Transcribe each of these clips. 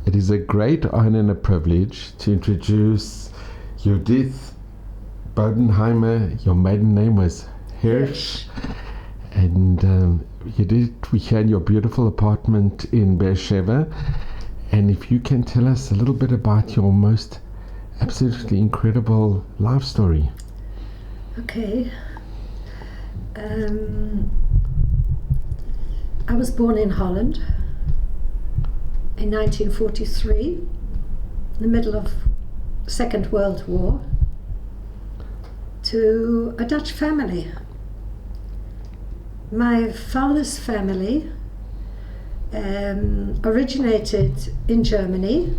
It is a great honor and a privilege to introduce Judith Bodenheimer. Your maiden name was Hirsch. And Judith, we're here in your beautiful apartment in Beersheba. And if you can tell us a little bit about your most absolutely incredible life story. Okay. I was born in Holland in 1943, in the middle of Second World War, to a Dutch family. My father's family originated in Germany,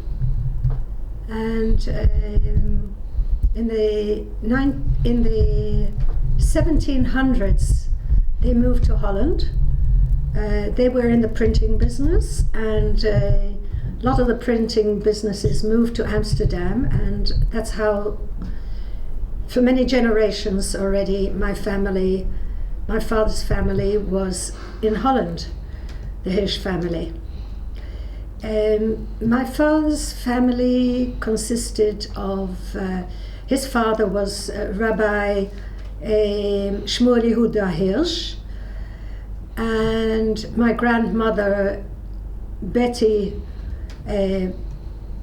and in the 1700s they moved to Holland. They were in the printing business, and a lot of the printing businesses moved to Amsterdam, and that's how, for many generations already, my father's family was in Holland, the Hirsch family. My father's family consisted of, his father was Rabbi Shmuel Yehuda Hirsch, and my grandmother Betty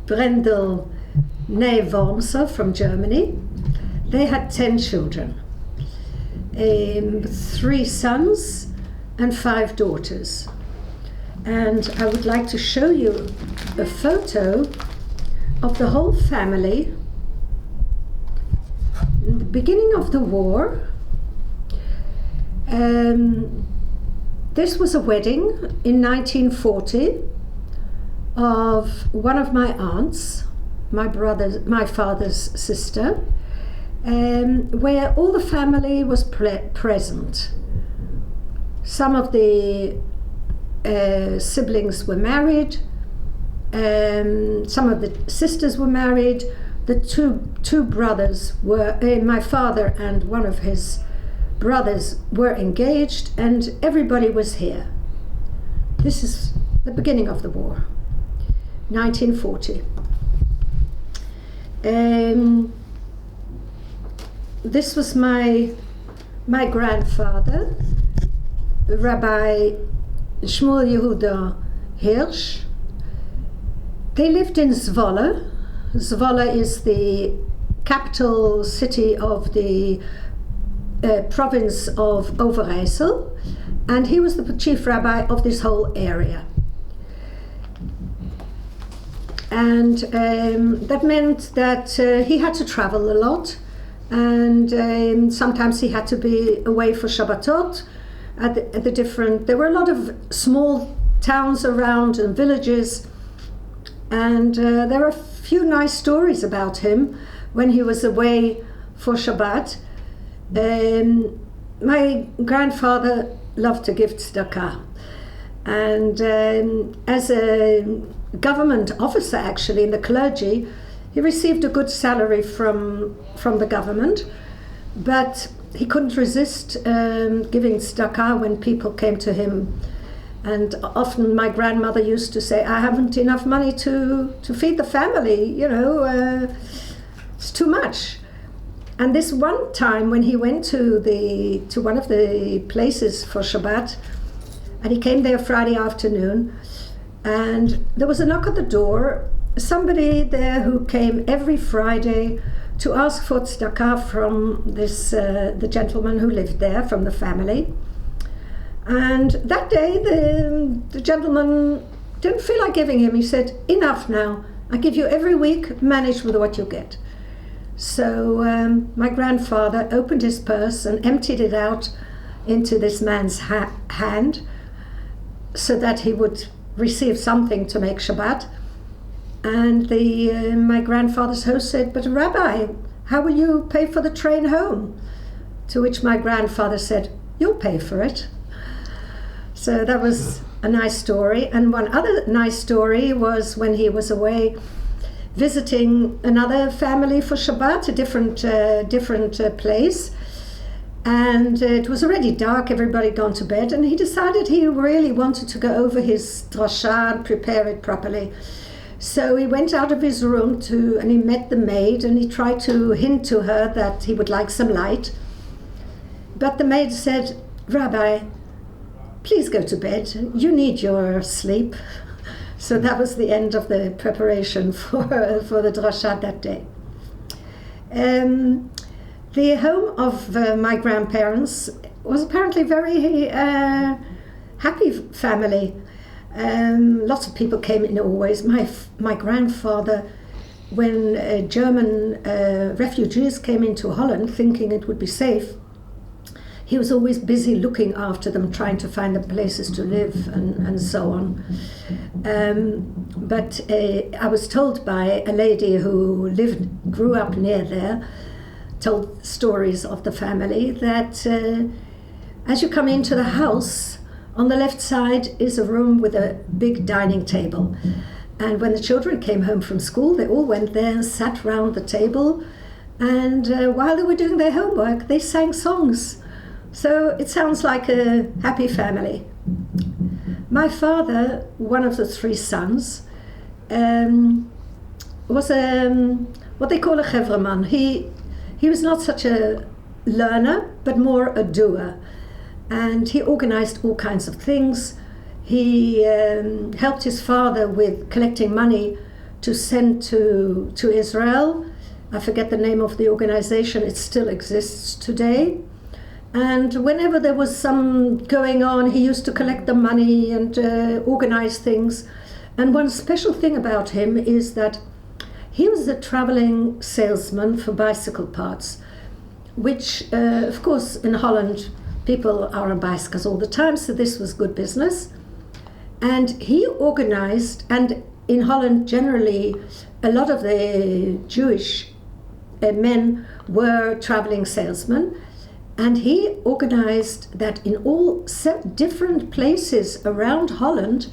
Brendel Ney-Wormser from Germany. They had 10 children, 3 sons and 5 daughters. And I would like to show you a photo of the whole family in the beginning of the war. This was a wedding in 1940 of one of my aunts, my father's sister, where all the family was present. Some of the siblings were married, some of the sisters were married. The two brothers were, my father and one of his brothers were engaged, and everybody was here. This is the beginning of the war, 1940. This was my grandfather, Rabbi Shmuel Yehuda Hirsch. They lived in Zwolle. Zwolle is the capital city of the province of Overijssel, and he was the chief rabbi of this whole area. And that meant that he had to travel a lot, and sometimes he had to be away for Shabbatot at the different. There were a lot of small towns around and villages, and there are a few nice stories about him when he was away for Shabbat. My grandfather loved to give tzedakah, and as a government officer, actually in the clergy, he received a good salary from the government, but he couldn't resist giving tzedakah when people came to him. And often my grandmother used to say, I haven't enough money to feed the family, it's too much. And this one time when he went to one of the places for Shabbat, and he came there Friday afternoon, and there was a knock at the door, somebody there who came every Friday to ask for tzedakah from the gentleman who lived there, from the family. And that day the gentleman didn't feel like giving him. He said, enough now, I give you every week, manage with what you get. So my grandfather opened his purse and emptied it out into this man's hand so that he would receive something to make Shabbat. And my grandfather's host said, but Rabbi, how will you pay for the train home? To which my grandfather said, you'll pay for it. So that was a nice story. And one other nice story was when he was away visiting another family for Shabbat, a different place. And it was already dark, everybody gone to bed, and he decided he really wanted to go over his drasha and prepare it properly. So he went out of his room and he met the maid, and he tried to hint to her that he would like some light. But the maid said, "Rabbi, please go to bed. You need your sleep." So that was the end of the preparation for the drasha that day. The home of my grandparents was apparently very happy family. Lots of people came in always. My grandfather, when German refugees came into Holland thinking it would be safe, he was always busy looking after them, trying to find them places to live and so on. But I was told by a lady who grew up near there, told stories of the family, that as you come into the house, on the left side is a room with a big dining table. And when the children came home from school, they all went there and sat round the table. And while they were doing their homework, they sang songs. So it sounds like a happy family. My father, one of the three sons, was what they call a chevreman. He was not such a learner, but more a doer. And he organized all kinds of things. He helped his father with collecting money to send to Israel. I forget the name of the organization. It still exists today. And whenever there was some going on, he used to collect the money and organize things. And one special thing about him is that he was a traveling salesman for bicycle parts, which, of course, in Holland, people are on bicycles all the time, so this was good business. And he organized, and in Holland generally, a lot of the Jewish men were traveling salesmen. And he organized that in all different places around Holland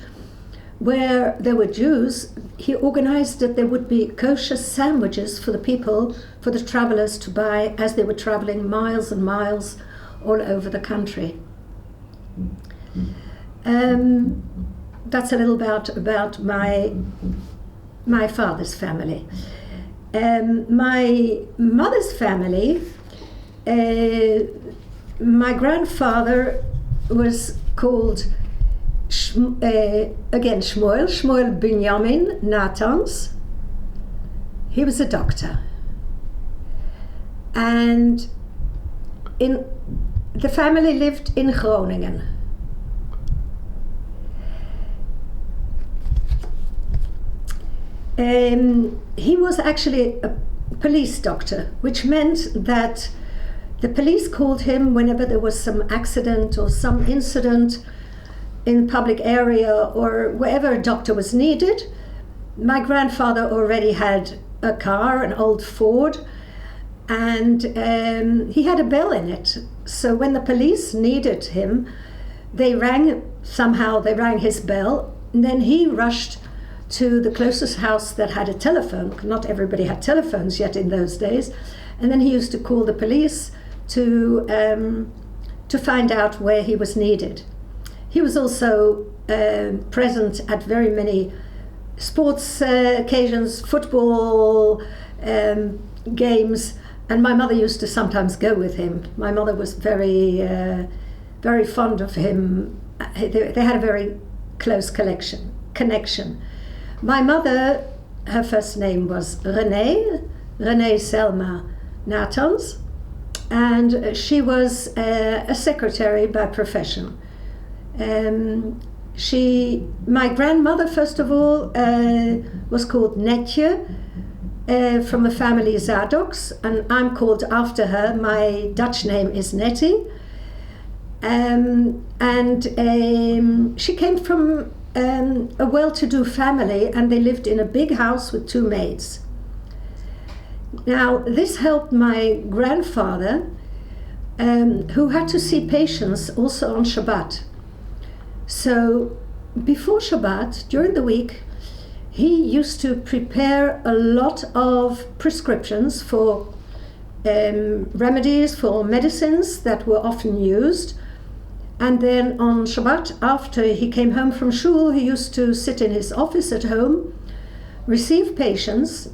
where there were Jews, he organized that there would be kosher sandwiches for the people, for the travelers to buy as they were traveling miles and miles all over the country. That's a little about my father's family. My mother's family, my grandfather was called Shmuel Binyamin Nathans. He was a doctor. And the family lived in Groningen. He was actually a police doctor, which meant that the police called him whenever there was some accident or some incident in the public area or wherever a doctor was needed. My grandfather already had a car, an old Ford, and he had a bell in it. So when the police needed him, they rang his bell, and then he rushed to the closest house that had a telephone. Not everybody had telephones yet in those days. And then he used to call the police to find out where he was needed. He was also present at very many sports occasions, football games, and my mother used to sometimes go with him. My mother was very fond of him. They had a very close connection. My mother, her first name was Renee Selma Nathans, and she was a secretary by profession. My grandmother, first of all, was called Netje, from the family Zadoks, and I'm called after her. My Dutch name is Nettie. She came from a well-to-do family, and they lived in a big house with 2 maids. Now, this helped my grandfather, who had to see patients also on Shabbat. So before Shabbat, during the week, he used to prepare a lot of prescriptions for remedies, for medicines that were often used. And then on Shabbat, after he came home from shul, he used to sit in his office at home receive patients,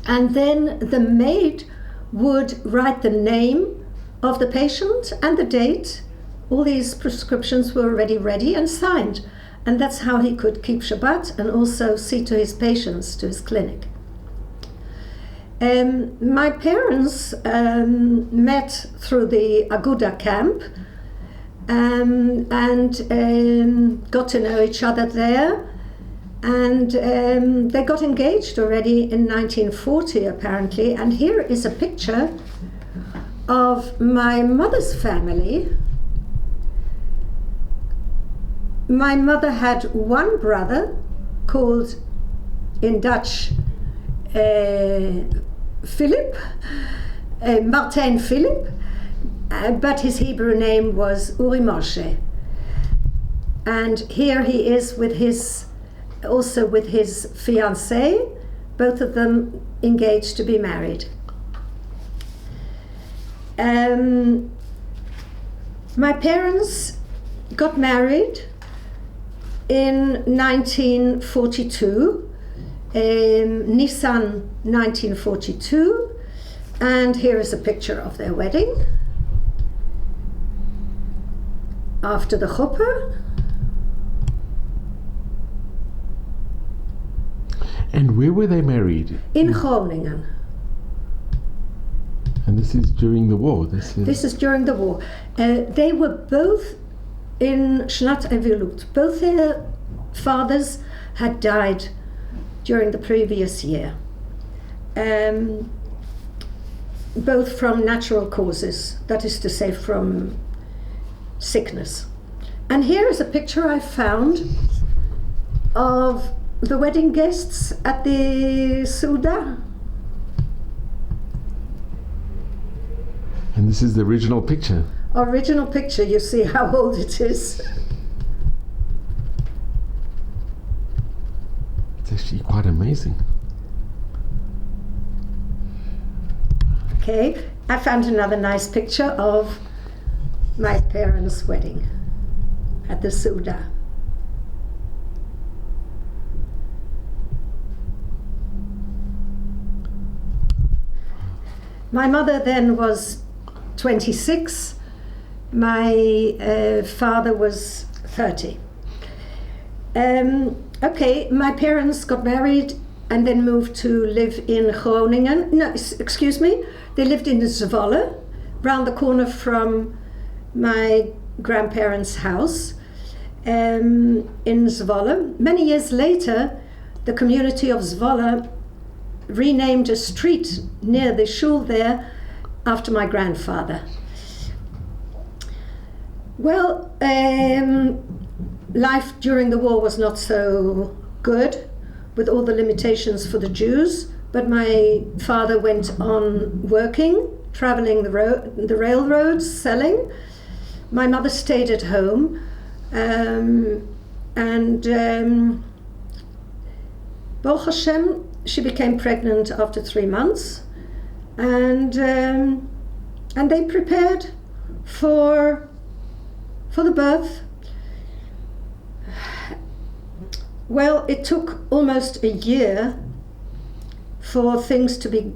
and then the maid would write the name of the patient and the date. All these prescriptions were already ready and signed, and that's how he could keep Shabbat and also see to his patients, to his clinic. My parents met through the Aguda camp and got to know each other there, and they got engaged already in 1940 apparently. And here is a picture of my mother's family. My mother had one brother called, in Dutch, Philip, Martin Philip, but his Hebrew name was Uri Moshe. And here he is with his fiancée, both of them engaged to be married. My parents got married in 1942, Nissan 1942, and here is a picture of their wedding after the chuppah. And where were they married? In Groningen. And this is during the war? This is during the war. They were both in Shnat Evilut. Both their fathers had died during the previous year. Both from natural causes, that is to say from sickness. And here is a picture I found of the wedding guests at the Suda. And this is the original picture? Original picture, you see how old it is. It's actually quite amazing. Okay, I found another nice picture of my parents' wedding at the Suda. My mother then was 26, my father was 30. Okay, my parents got married and then moved to live in Groningen. No, excuse me, they lived in Zwolle, round the corner from my grandparents' house in Zwolle. Many years later, the community of Zwolle renamed a street near the shul there after my grandfather. Well, life during the war was not so good, with all the limitations for the Jews, but my father went on working, traveling the railroads, selling. My mother stayed at home, and Baruch Hashem, she became pregnant after 3 months, and they prepared for the birth. Well, it took almost a year for things to be,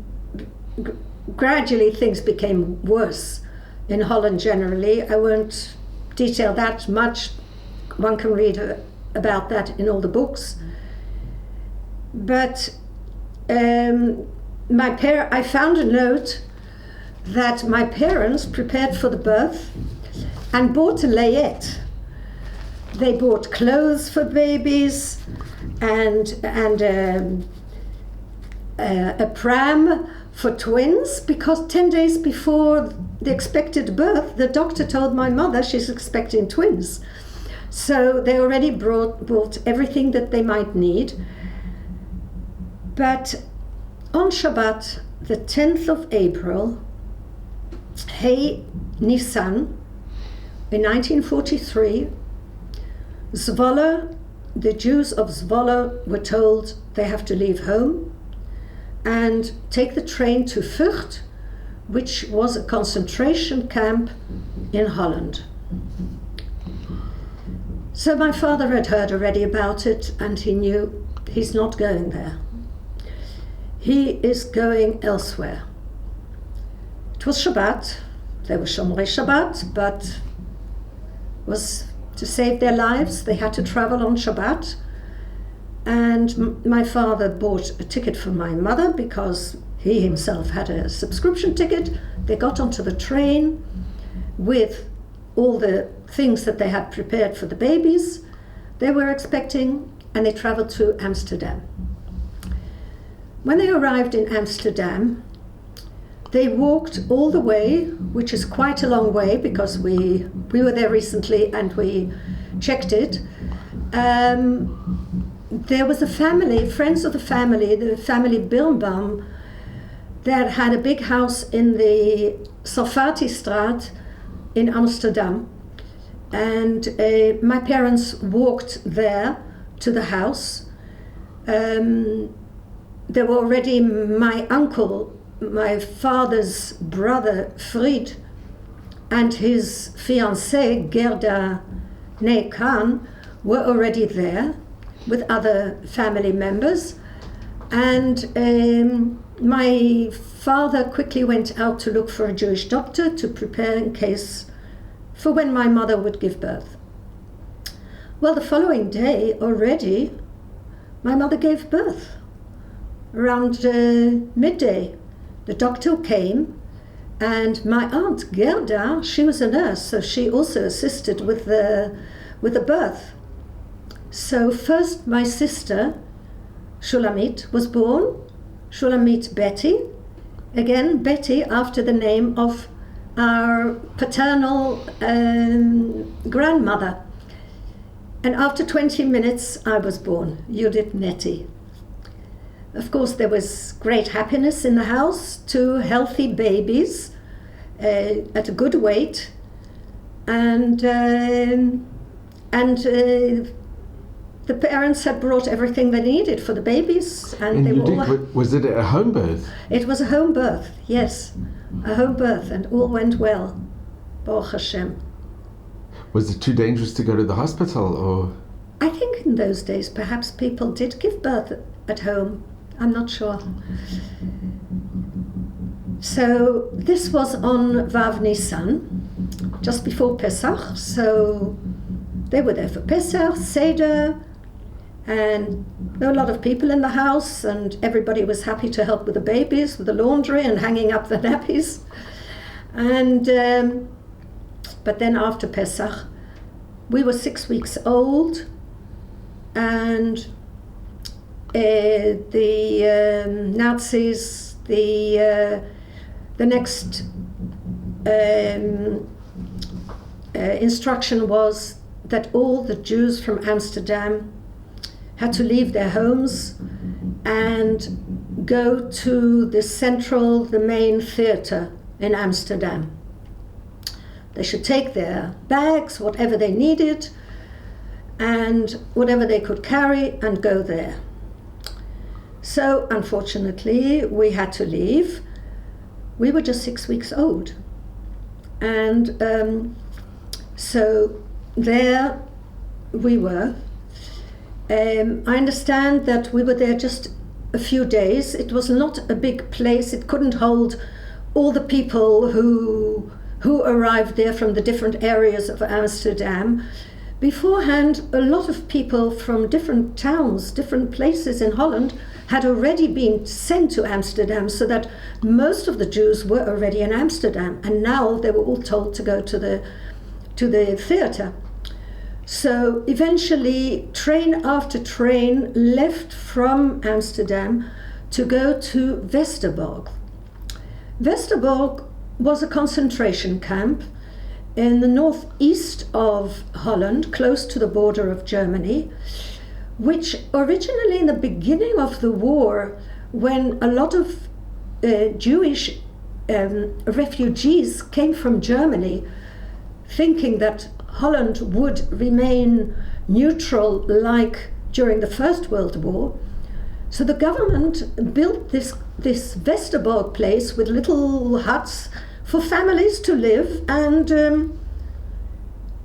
gradually things became worse in Holland generally. I won't detail that much. One can read about that in all the books. But I found a note that my parents prepared for the birth and bought a layette. They bought clothes for babies and a pram for twins, because 10 days before the expected birth, the doctor told my mother she's expecting twins. So they already bought everything that they might need. But on Shabbat, the 10th of April, Hey Nissan, in 1943, Zwolle, the Jews of Zwolle were told they have to leave home and take the train to Vught, which was a concentration camp in Holland. So my father had heard already about it, and he knew he's not going there. he is going elsewhere. It was Shabbat. They were Shomrei Shabbat, but was to save their lives. They had to travel on Shabbat. And my father bought a ticket for my mother because he himself had a subscription ticket. They got onto the train with all the things that they had prepared for the babies they were expecting, and they traveled to Amsterdam. When they arrived in Amsterdam, they walked all the way, which is quite a long way because we were there recently and we checked it. There was a family, friends of the family Birnbaum, that had a big house in the Sarfatistraat in Amsterdam. And my parents walked there to the house. There were already my uncle, my father's brother Fried, and his fiancée Gerda née Khan were already there with other family members. And my father quickly went out to look for a Jewish doctor to prepare in case for when my mother would give birth. Well, the following day already, my mother gave birth. Around midday, the doctor came, and my aunt Gerda, she was a nurse, so she also assisted with the birth. So first my sister, Shulamit, was born, Shulamit Betty, again Betty after the name of our paternal grandmother. And after 20 minutes I was born, Judith Nettie. Of course there was great happiness in the house, 2 healthy babies at a good weight, and the parents had brought everything they needed for the babies, and they were all... Was it a home birth? It was a home birth, yes, a home birth, and all went well, Baruch Hashem. Was it too dangerous to go to the hospital, or...? I think in those days perhaps people did give birth at home. I'm not sure. So this was on Vav Nisan, just before Pesach. So they were there for Pesach, Seder, and there were a lot of people in the house, and everybody was happy to help with the babies, with the laundry and hanging up the nappies. And but then after Pesach, we were 6 weeks old, and the Nazis, the next instruction was that all the Jews from Amsterdam had to leave their homes and go to the main theater in Amsterdam. They should take their bags, whatever they needed, and whatever they could carry, and go there. So, unfortunately, we had to leave. We were just 6 weeks old. And so there we were. I understand that we were there just a few days. It was not a big place. It couldn't hold all the people who arrived there from the different areas of Amsterdam. Beforehand, a lot of people from different towns, different places in Holland, had already been sent to Amsterdam, so that most of the Jews were already in Amsterdam, and now they were all told to go to the theater. So eventually, train after train left from Amsterdam to go to Westerbork. Westerbork was a concentration camp in the northeast of Holland, close to the border of Germany, which originally in the beginning of the war, when a lot of Jewish refugees came from Germany, thinking that Holland would remain neutral like during the First World War. So the government built this Westerbork place with little huts for families to live, and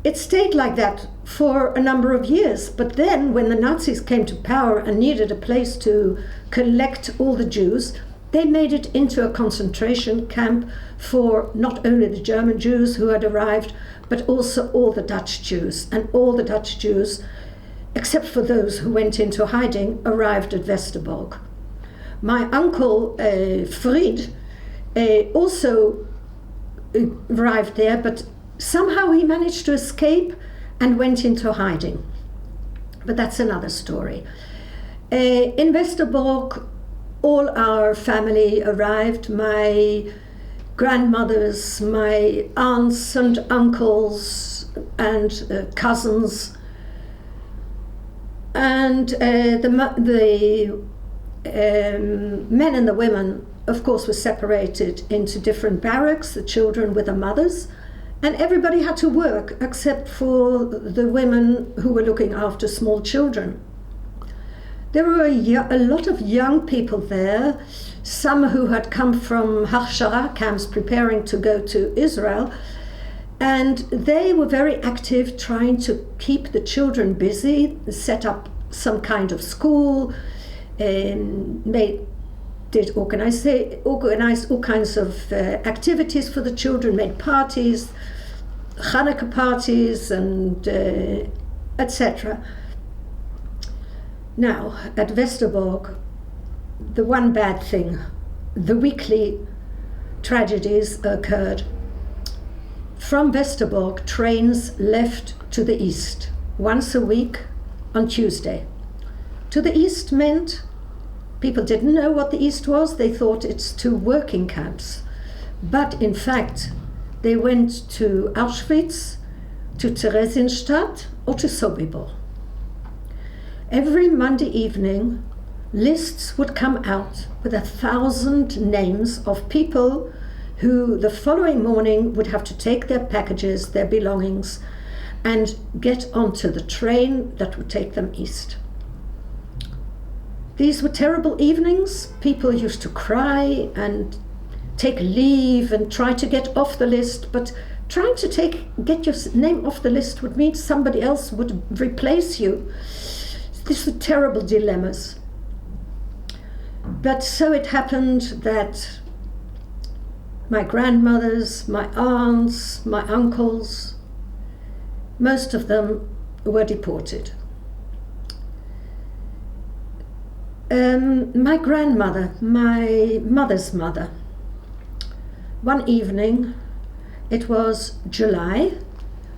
it stayed like that for a number of years. But then when the Nazis came to power and needed a place to collect all the Jews, they made it into a concentration camp for not only the German Jews who had arrived, but also all the Dutch Jews. And all the Dutch Jews, except for those who went into hiding, arrived at Westerbork. My uncle Fried also arrived there, but somehow he managed to escape and went into hiding. But that's another story. In Westerbork, all our family arrived, my grandmothers, my aunts and uncles and cousins, and the men and the women, of course, were separated into different barracks, the children with the mothers, and everybody had to work except for the women who were looking after small children. There were a lot of young people there, some who had come from Hachshara camps preparing to go to Israel, and they were very active trying to keep the children busy, set up some kind of school, organized all kinds of activities for the children, made parties, Hanukkah parties, and etc. Now, at Westerbork, the one bad thing, the weekly tragedies occurred. From Westerbork, trains left to the east once a week on Tuesday. To the east meant people didn't know what the east was. They thought it's to working camps. But in fact, they went to Auschwitz, to Theresienstadt, or to Sobibor. Every Monday evening, lists would come out with 1,000 names of people who the following morning would have to take their packages, their belongings, and get onto the train that would take them east. These were terrible evenings. People used to cry and take leave and try to get off the list, but trying to get your name off the list would mean somebody else would replace you. These were terrible dilemmas. But so it happened that my grandmothers, my aunts, my uncles, most of them were deported. My grandmother, my mother's mother, one evening, it was July,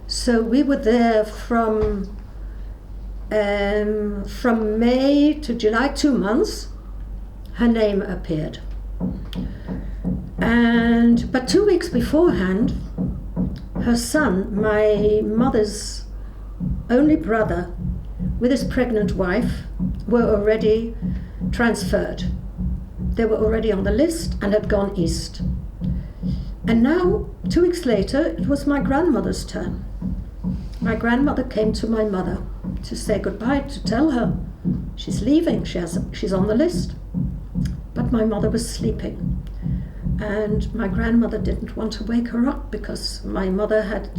so we were there from May to July, 2 months. Her name appeared. But 2 weeks beforehand, her son, my mother's only brother, with his pregnant wife, were already transferred. They were already on the list and had gone east. And now, 2 weeks later, it was my grandmother's turn. My grandmother came to my mother to say goodbye, to tell her she's leaving, she's on the list. But my mother was sleeping. And my grandmother didn't want to wake her up because my mother had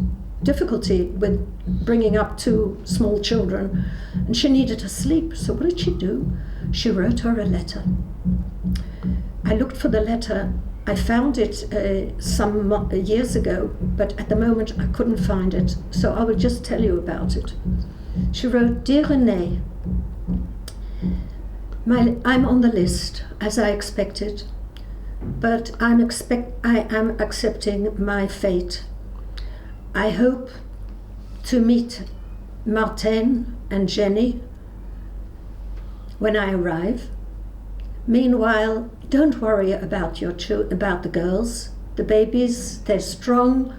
difficulty with bringing up 2 small children and she needed to sleep. So what did she do? She wrote her a letter. I looked for the letter. I found it some years ago, but at the moment I couldn't find it. So I will just tell you about it. She wrote, "Dear Renee, I'm on the list as I expected, but I am accepting my fate. I hope to meet Martin and Jenny when I arrive. Meanwhile, don't worry about the girls, the babies. They're strong.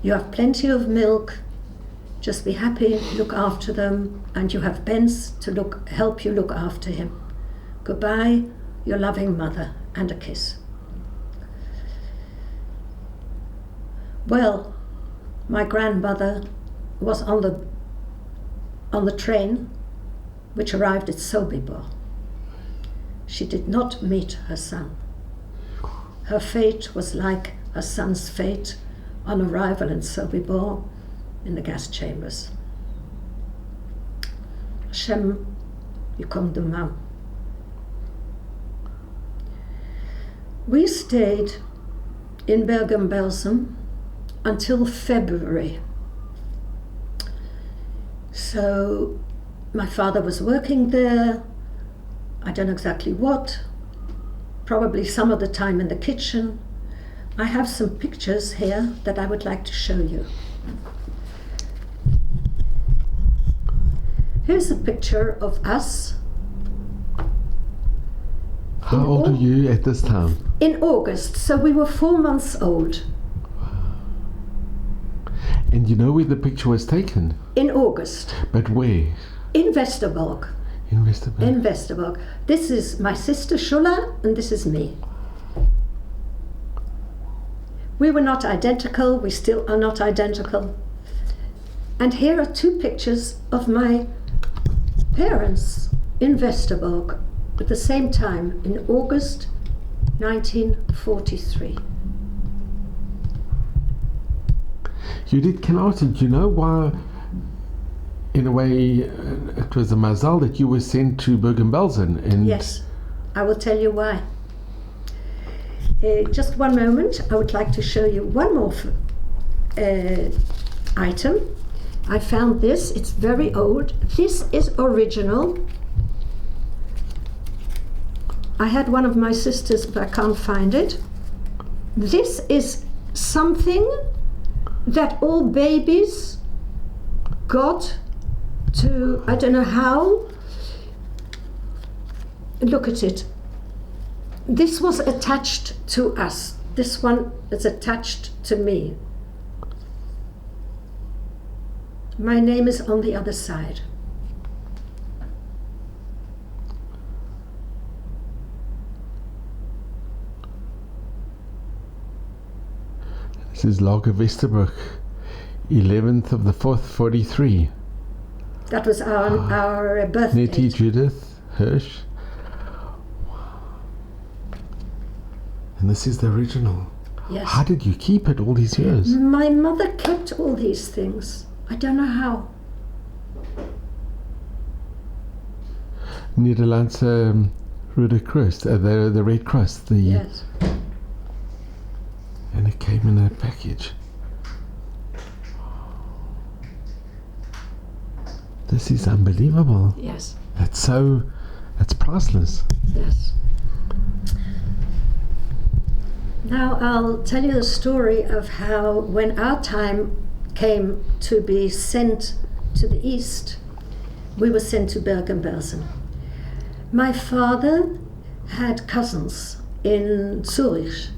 You have plenty of milk. Just be happy, look after them, and you have Benz to help you look after him. Goodbye, your loving mother," and a kiss. Well, my grandmother was on the train which arrived at Sobibor. She did not meet her son. Her fate was like her son's fate on arrival in Sobibor in the gas chambers. Hashem Yikom Damam. We stayed in Bergen-Belsen until February. So my father was working there, I don't know exactly what, probably some of the time in the kitchen. I have some pictures here that I would like to show you. Here's a picture of us. How old are you at this time? In August, so we were 4 months old. And you know where the picture was taken? In August. But where? In Westerbork. In Westerbork. In Westerbork. This is my sister Shula, and this is me. We were not identical, we still are not identical. And here are two pictures of my parents in Westerbork at the same time in August 1943. Judith, can I ask you, do you know why, in a way, it was a mazal that you were sent to Bergen-Belsen? And yes, I will tell you why. Just one moment, I would like to show you one more item. I found this, it's very old. This is original. I had one of my sisters, but I can't find it. This is something that all babies got to, I don't know how. Look at it. This was attached to us. This one is attached to me. My name is on the other side. This is Lager Westerbork, 11th of the 4th, 43. That was our birthday. Nettie Judith Hirsch. And this is the original. Yes. How did you keep it all these years? My mother kept all these things. I don't know how. Nederlandse Rode Kruis, the Red Cross. Yes. And it came in a package. This is unbelievable. Yes. That's priceless. Yes. Now I'll tell you the story of how when our time came to be sent to the east, we were sent to Bergen-Belsen. My father had cousins in Zurich,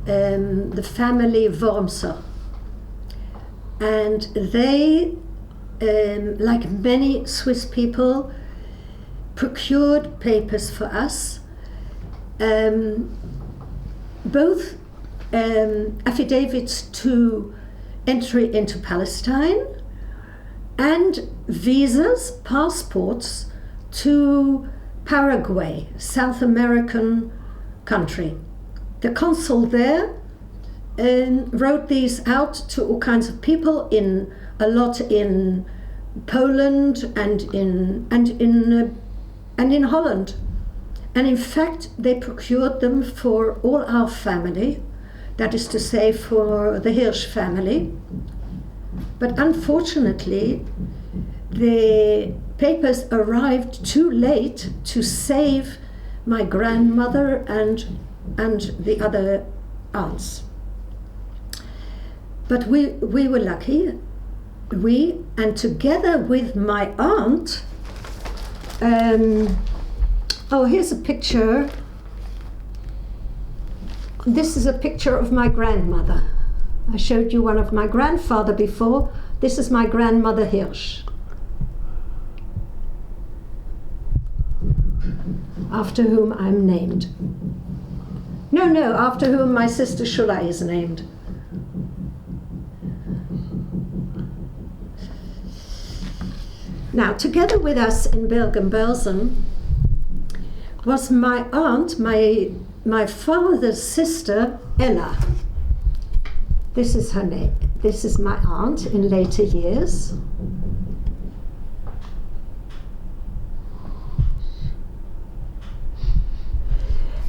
the family Wormser, and they, like many Swiss people, procured papers for us, both affidavits to entry into Palestine and visas, passports to Paraguay, South American country. The consul there wrote these out to all kinds of people, a lot in Poland and in Holland. And in fact, they procured them for all our family, that is to say, for the Hirsch family. But unfortunately, the papers arrived too late to save my grandmother and the other aunts. But we were lucky. And together with my aunt, here's a picture. This is a picture of my grandmother. I showed you one of my grandfather before. This is my grandmother Hirsch, after whom I'm named. No, after whom my sister Shula is named. Now, together with us in Bergen-Belsen was my aunt, my father's sister, Ella. This is her name. This is my aunt in later years.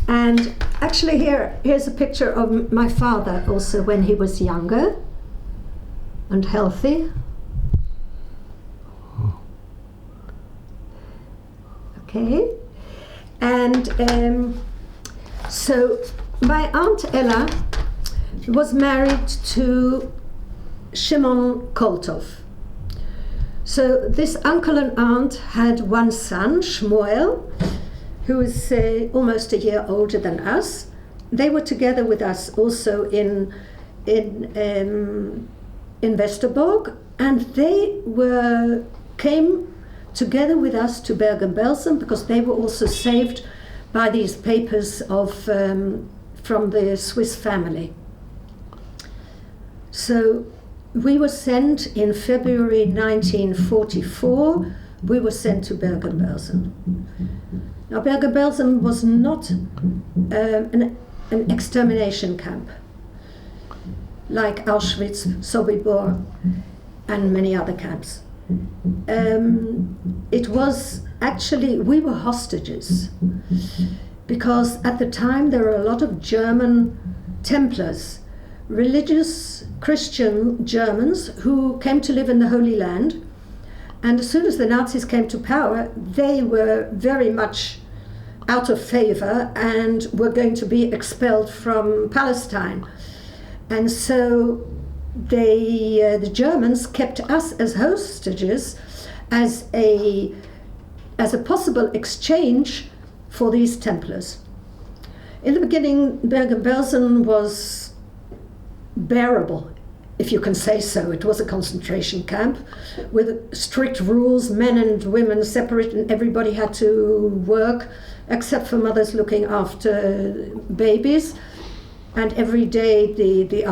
And actually here's a picture of my father also when he was younger and healthy. Okay. And so my Aunt Ella was married to Shimon Koltov. So this uncle and aunt had one son, Shmuel, who is almost a year older than us. They were together with us also in Westerbork, and they came together with us to Bergen-Belsen because they were also saved by these papers from the Swiss family. So we were sent in February 1944, we were sent to Bergen-Belsen. Now Bergen-Belsen was not an extermination camp like Auschwitz, Sobibor and many other camps. It was actually, we were hostages because at the time there were a lot of German Templars, religious Christian Germans who came to live in the Holy Land, and as soon as the Nazis came to power they were very much out of favor and were going to be expelled from Palestine. And so the Germans kept us as hostages as a possible exchange for these Templars. In the beginning, Bergen-Belsen was bearable, if you can say so. It was a concentration camp with strict rules, men and women separate, and everybody had to work except for mothers looking after babies. And every day the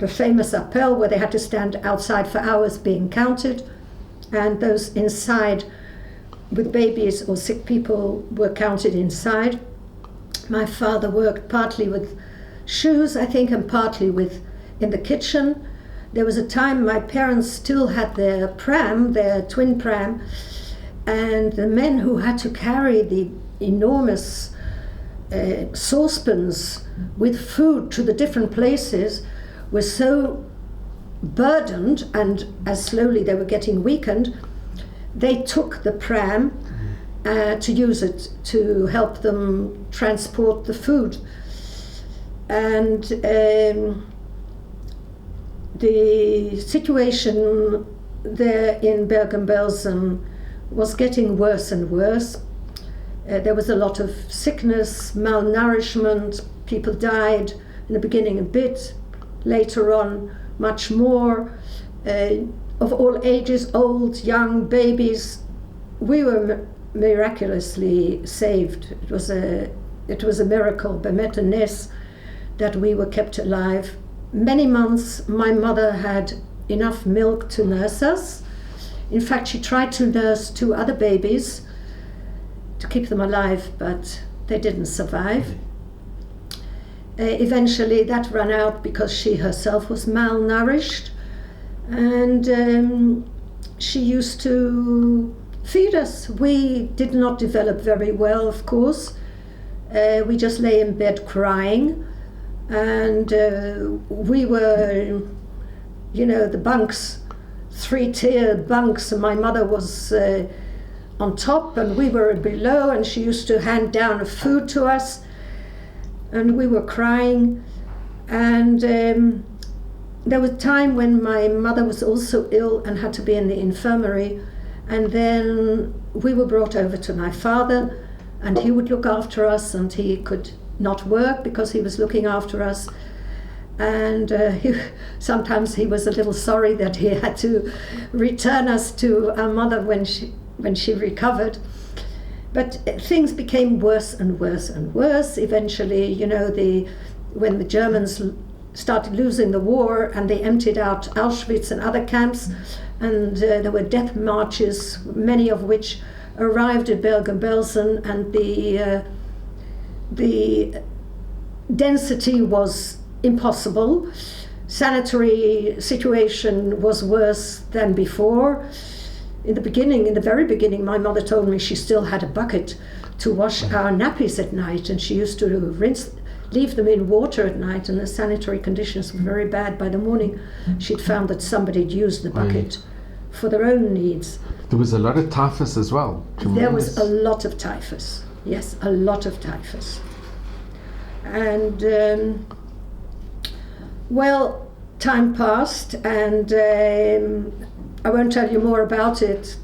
famous appel where they had to stand outside for hours being counted, and those inside with babies or sick people were counted inside. My father worked partly with shoes, I think, and partly in the kitchen. There was a time my parents still had their pram, their twin pram, and the men who had to carry the enormous saucepans with food to the different places were so burdened, and as slowly they were getting weakened, they took the pram to use it to help them transport the food. And the situation there in Bergen-Belsen was getting worse and worse. There was a lot of sickness, malnourishment. People died in the beginning a bit, later on much more, of all ages, old, young, babies. We were miraculously saved. It was a miracle, bemet nes, that we were kept alive. Many months my mother had enough milk to nurse us. In fact, she tried to nurse 2 other babies to keep them alive, but they didn't survive. Eventually that ran out because she herself was malnourished, and she used to feed us. We did not develop very well, of course. We just lay in bed crying, and we were, the bunks, 3-tiered bunks, and my mother was on top and we were below, and she used to hand down food to us, and we were crying. And there was a time when my mother was also ill and had to be in the infirmary, and then we were brought over to my father, and he would look after us, and he could not work because he was looking after us. And sometimes he was a little sorry that he had to return us to our mother when she recovered. But things became worse and worse and worse. Eventually, when the Germans started losing the war and they emptied out Auschwitz and other camps, and there were death marches, many of which arrived at Bergen-Belsen, and the density was impossible. Sanitary situation was worse than before. In the very beginning, my mother told me she still had a bucket to wash our nappies at night, and she used to leave them in water at night, and the sanitary conditions were very bad. By the morning, she'd found that somebody had used the bucket for their own needs. There was a lot of typhus as well. There was a lot of typhus. Yes, a lot of typhus. And, well, time passed, and I won't tell you more about it.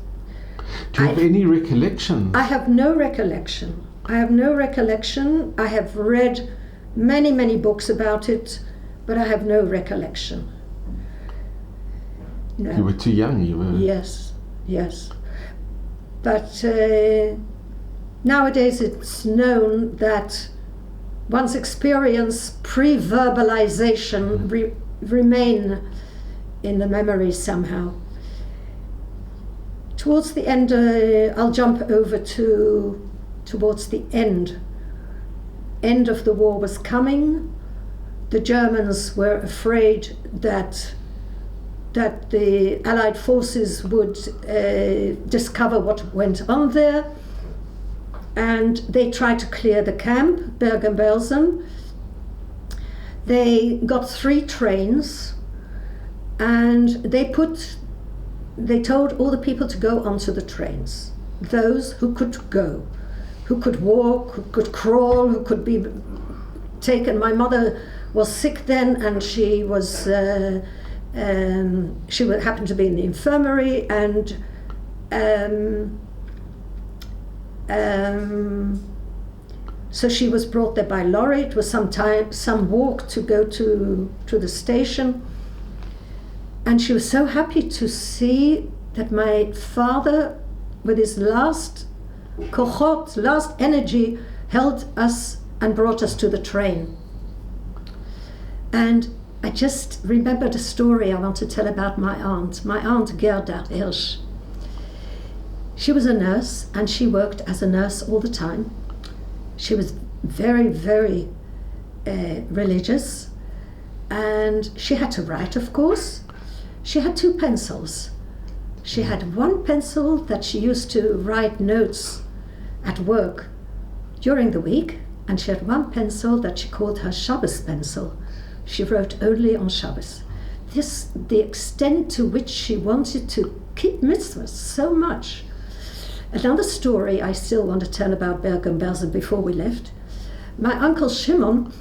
Do you have any recollection? I have no recollection. I have read many, many books about it, but I have no recollection. No. You were too young. Yes. But nowadays it's known that one's experience pre-verbalization remain in the memory somehow. Towards the end, I'll jump over towards the end. End of the war was coming. The Germans were afraid that the Allied forces would discover what went on there, and they tried to clear the camp, Bergen-Belsen. They got 3 trains, and they told all the people to go onto the trains. Those who could go, who could walk, who could crawl, who could be taken. My mother was sick then, and she was she happened to be in the infirmary, and so she was brought there by lorry. It was some walk to go to the station. And she was so happy to see that my father, with his last kochot, last energy, held us and brought us to the train. And I just remembered a story I want to tell about my aunt Gerda Hirsch. She was a nurse, and she worked as a nurse all the time. She was very, very religious, and she had to write, of course. She had 2 pencils. She had one pencil that she used to write notes at work during the week, and she had one pencil that she called her Shabbos pencil. She wrote only on Shabbos. The extent to which she wanted to keep mitzvahs so much. Another story I still want to tell about Bergen-Belsen before we left. My uncle Shimon,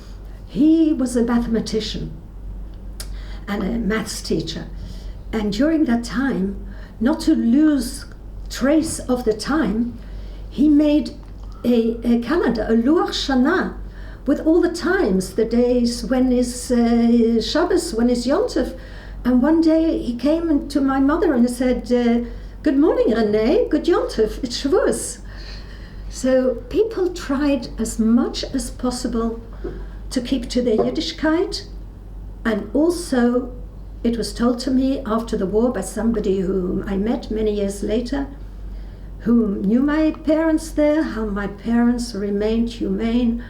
he was a mathematician and a maths teacher. And during that time, not to lose trace of the time, he made a calendar, a Luach Shana, with all the times, the days when is Shabbos, when is Yom Tov. And one day he came to my mother and said, "Good morning, Renee, good Yom Tov, it's Shavuos." So people tried as much as possible to keep to their Yiddishkeit, and also it was told to me after the war by somebody whom I met many years later, who knew my parents there, how my parents remained humane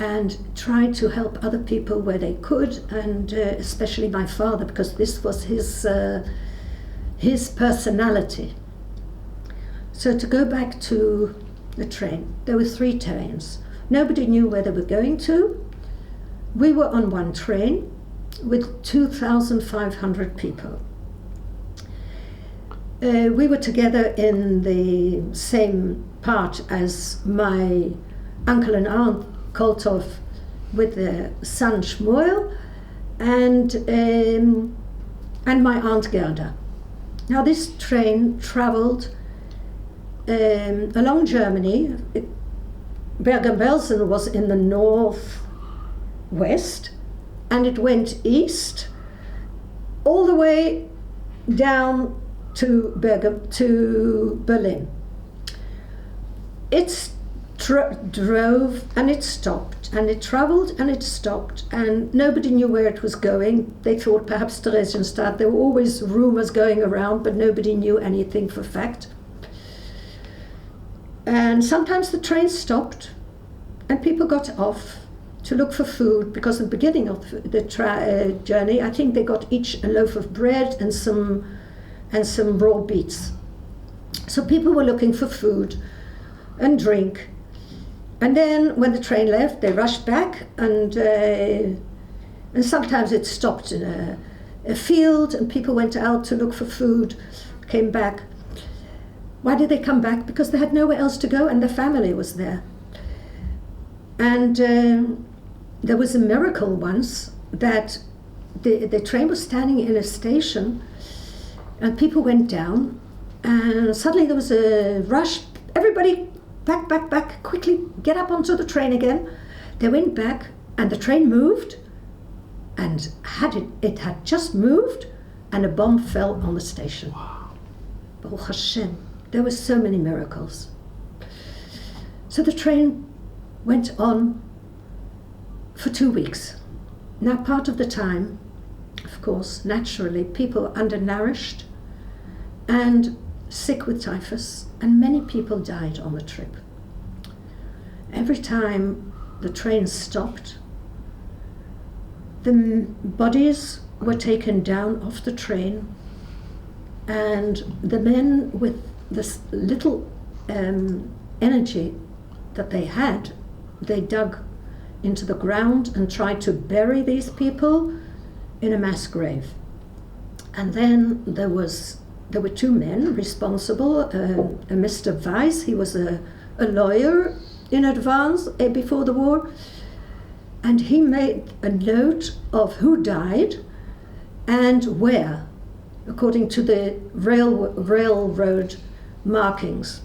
and tried to help other people where they could, and especially my father, because this was his personality. So to go back to the train, there were 3 trains. Nobody knew where they were going to. We were on one train with 2,500 people. We were together in the same part as my uncle and aunt Koltov with their son Shmuel and my aunt Gerda. Now this train traveled along Germany. Bergen-Belsen was in the northwest, and it went east all the way down to Berlin. It drove and it stopped, and it traveled and it stopped, and nobody knew where it was going. They thought perhaps Theresienstadt. There were always rumors going around, but nobody knew anything for fact. And sometimes the train stopped and people got off to look for food, because at the beginning of the journey, I think they got each a loaf of bread and some raw beets. So people were looking for food and drink. And then when the train left, they rushed back, and sometimes it stopped in a field, and people went out to look for food, came back. Why did they come back? Because they had nowhere else to go, and their family was there. And there was a miracle once that the train was standing in a station, and people went down, and suddenly there was a rush. Everybody back, quickly get up onto the train again. They went back, and the train moved, and it had just moved, and a bomb fell on the station. Wow. Baruch Hashem. There were so many miracles. So the train went on for 2 weeks. Now, part of the time, of course, naturally, people undernourished and sick with typhus, and many people died on the trip. Every time the train stopped, the bodies were taken down off the train, and the men with this little energy that they had, they dug into the ground and tried to bury these people in a mass grave. And then there were 2 men responsible, a Mr. Weiss, he was a lawyer in advance before the war, and he made a note of who died and where, according to the railroad markings,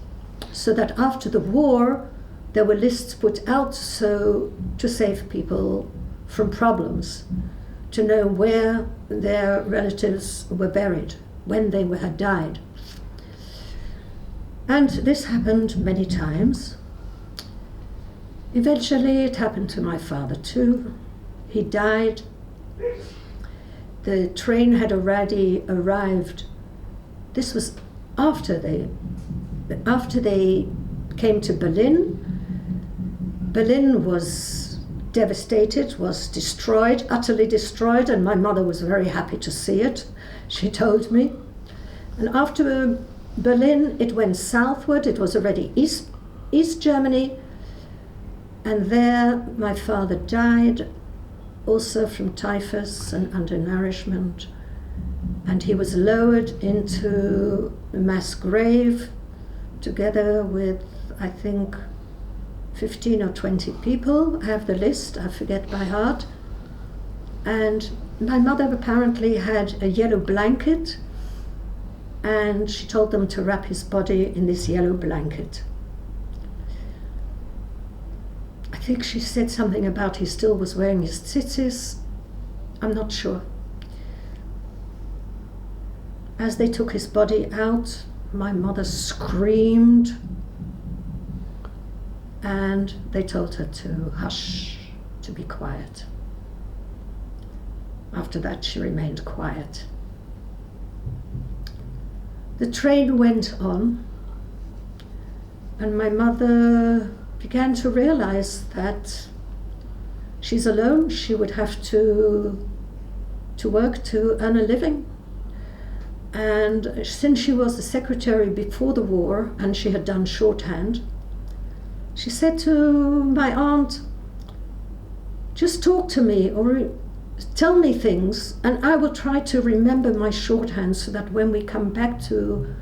so that after the war there were lists put out so to save people from problems, to know where their relatives were buried when they had died. And this happened many times. Eventually it happened to my father too. He died. The train had already arrived. This was after they came to Berlin. Berlin was devastated, was destroyed, utterly destroyed, and my mother was very happy to see it, she told me. And after Berlin, it went southward. It was already East Germany, and there my father died, also from typhus and undernourishment, and he was lowered into a mass grave together with, I think, 15 or 20 people. I have the list, I forget by heart. And my mother apparently had a yellow blanket, and she told them to wrap his body in this yellow blanket. I think she said something about he still was wearing his tzitzis. I'm not sure. As they took his body out, my mother screamed, and they told her to hush, to be quiet. After that, she remained quiet. The train went on, and my mother began to realize that she's alone. She would have to work to earn a living. And since she was the secretary before the war and she had done shorthand, she said to my aunt, just talk to me or tell me things, and I will try to remember my shorthand so that when we come back to,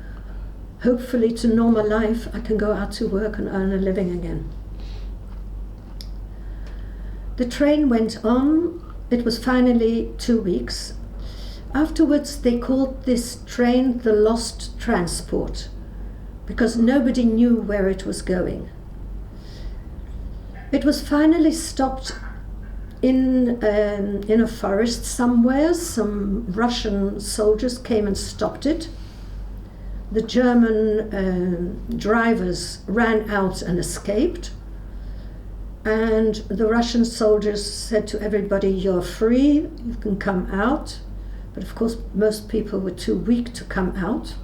hopefully, to normal life, I can go out to work and earn a living again. The train went on. It was finally 2 weeks. Afterwards, they called this train the Lost Transport, because nobody knew where it was going. It was finally stopped in a forest somewhere. Some Russian soldiers came and stopped it. The German drivers ran out and escaped. And the Russian soldiers said to everybody, you're free, you can come out. But of course, most people were too weak to come out.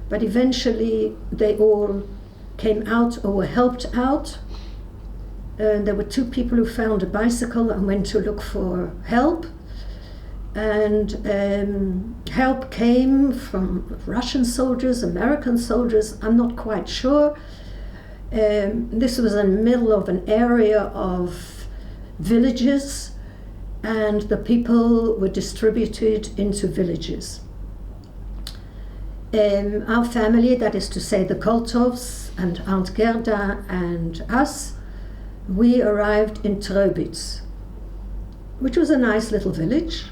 But eventually, they all came out or were helped out. There were 2 people who found a bicycle and went to look for help. And help came from Russian soldiers, American soldiers, I'm not quite sure. This was in the middle of an area of villages, and the people were distributed into villages. Our family, that is to say the Koltovs and Aunt Gerda and us, we arrived in Tröbitz, which was a nice little village.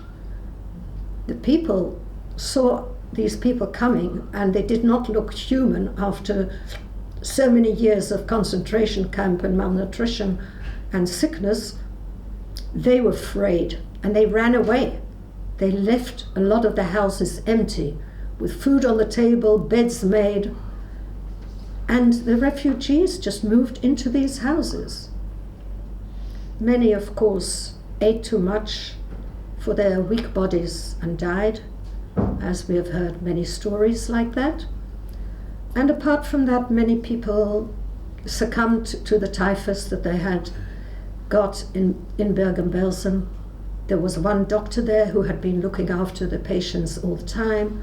The people saw these people coming, and they did not look human after so many years of concentration camp and malnutrition and sickness. They were afraid and they ran away. They left a lot of the houses empty, with food on the table, beds made, and the refugees just moved into these houses. Many, of course, ate too much for their weak bodies and died, as we have heard many stories like that. And apart from that, many people succumbed to the typhus that they had got in Bergen-Belsen. There was one doctor there who had been looking after the patients all the time.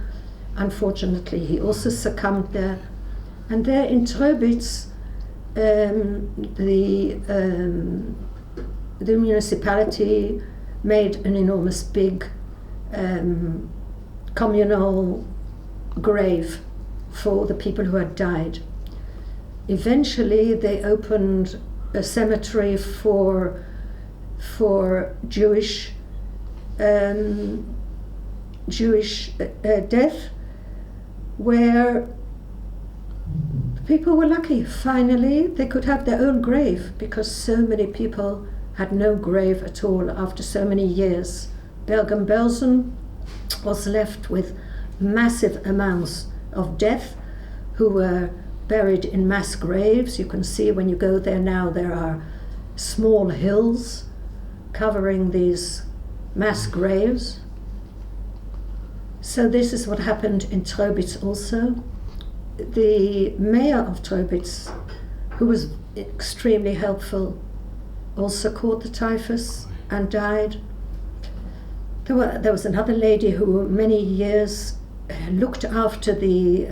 Unfortunately, he also succumbed there. And there in Tröbitz, the municipality made an enormous big communal grave for the people who had died. Eventually, they opened a cemetery for Jewish death, where people were lucky. Finally, they could have their own grave, because so many people had no grave at all after so many years. Bergen-Belsen was left with massive amounts of death who were buried in mass graves. You can see when you go there now, there are small hills covering these mass graves. So this is what happened in Tröbitz also. The mayor of Tröbitz, who was extremely helpful, also caught the typhus and died. There was another lady who many years looked after the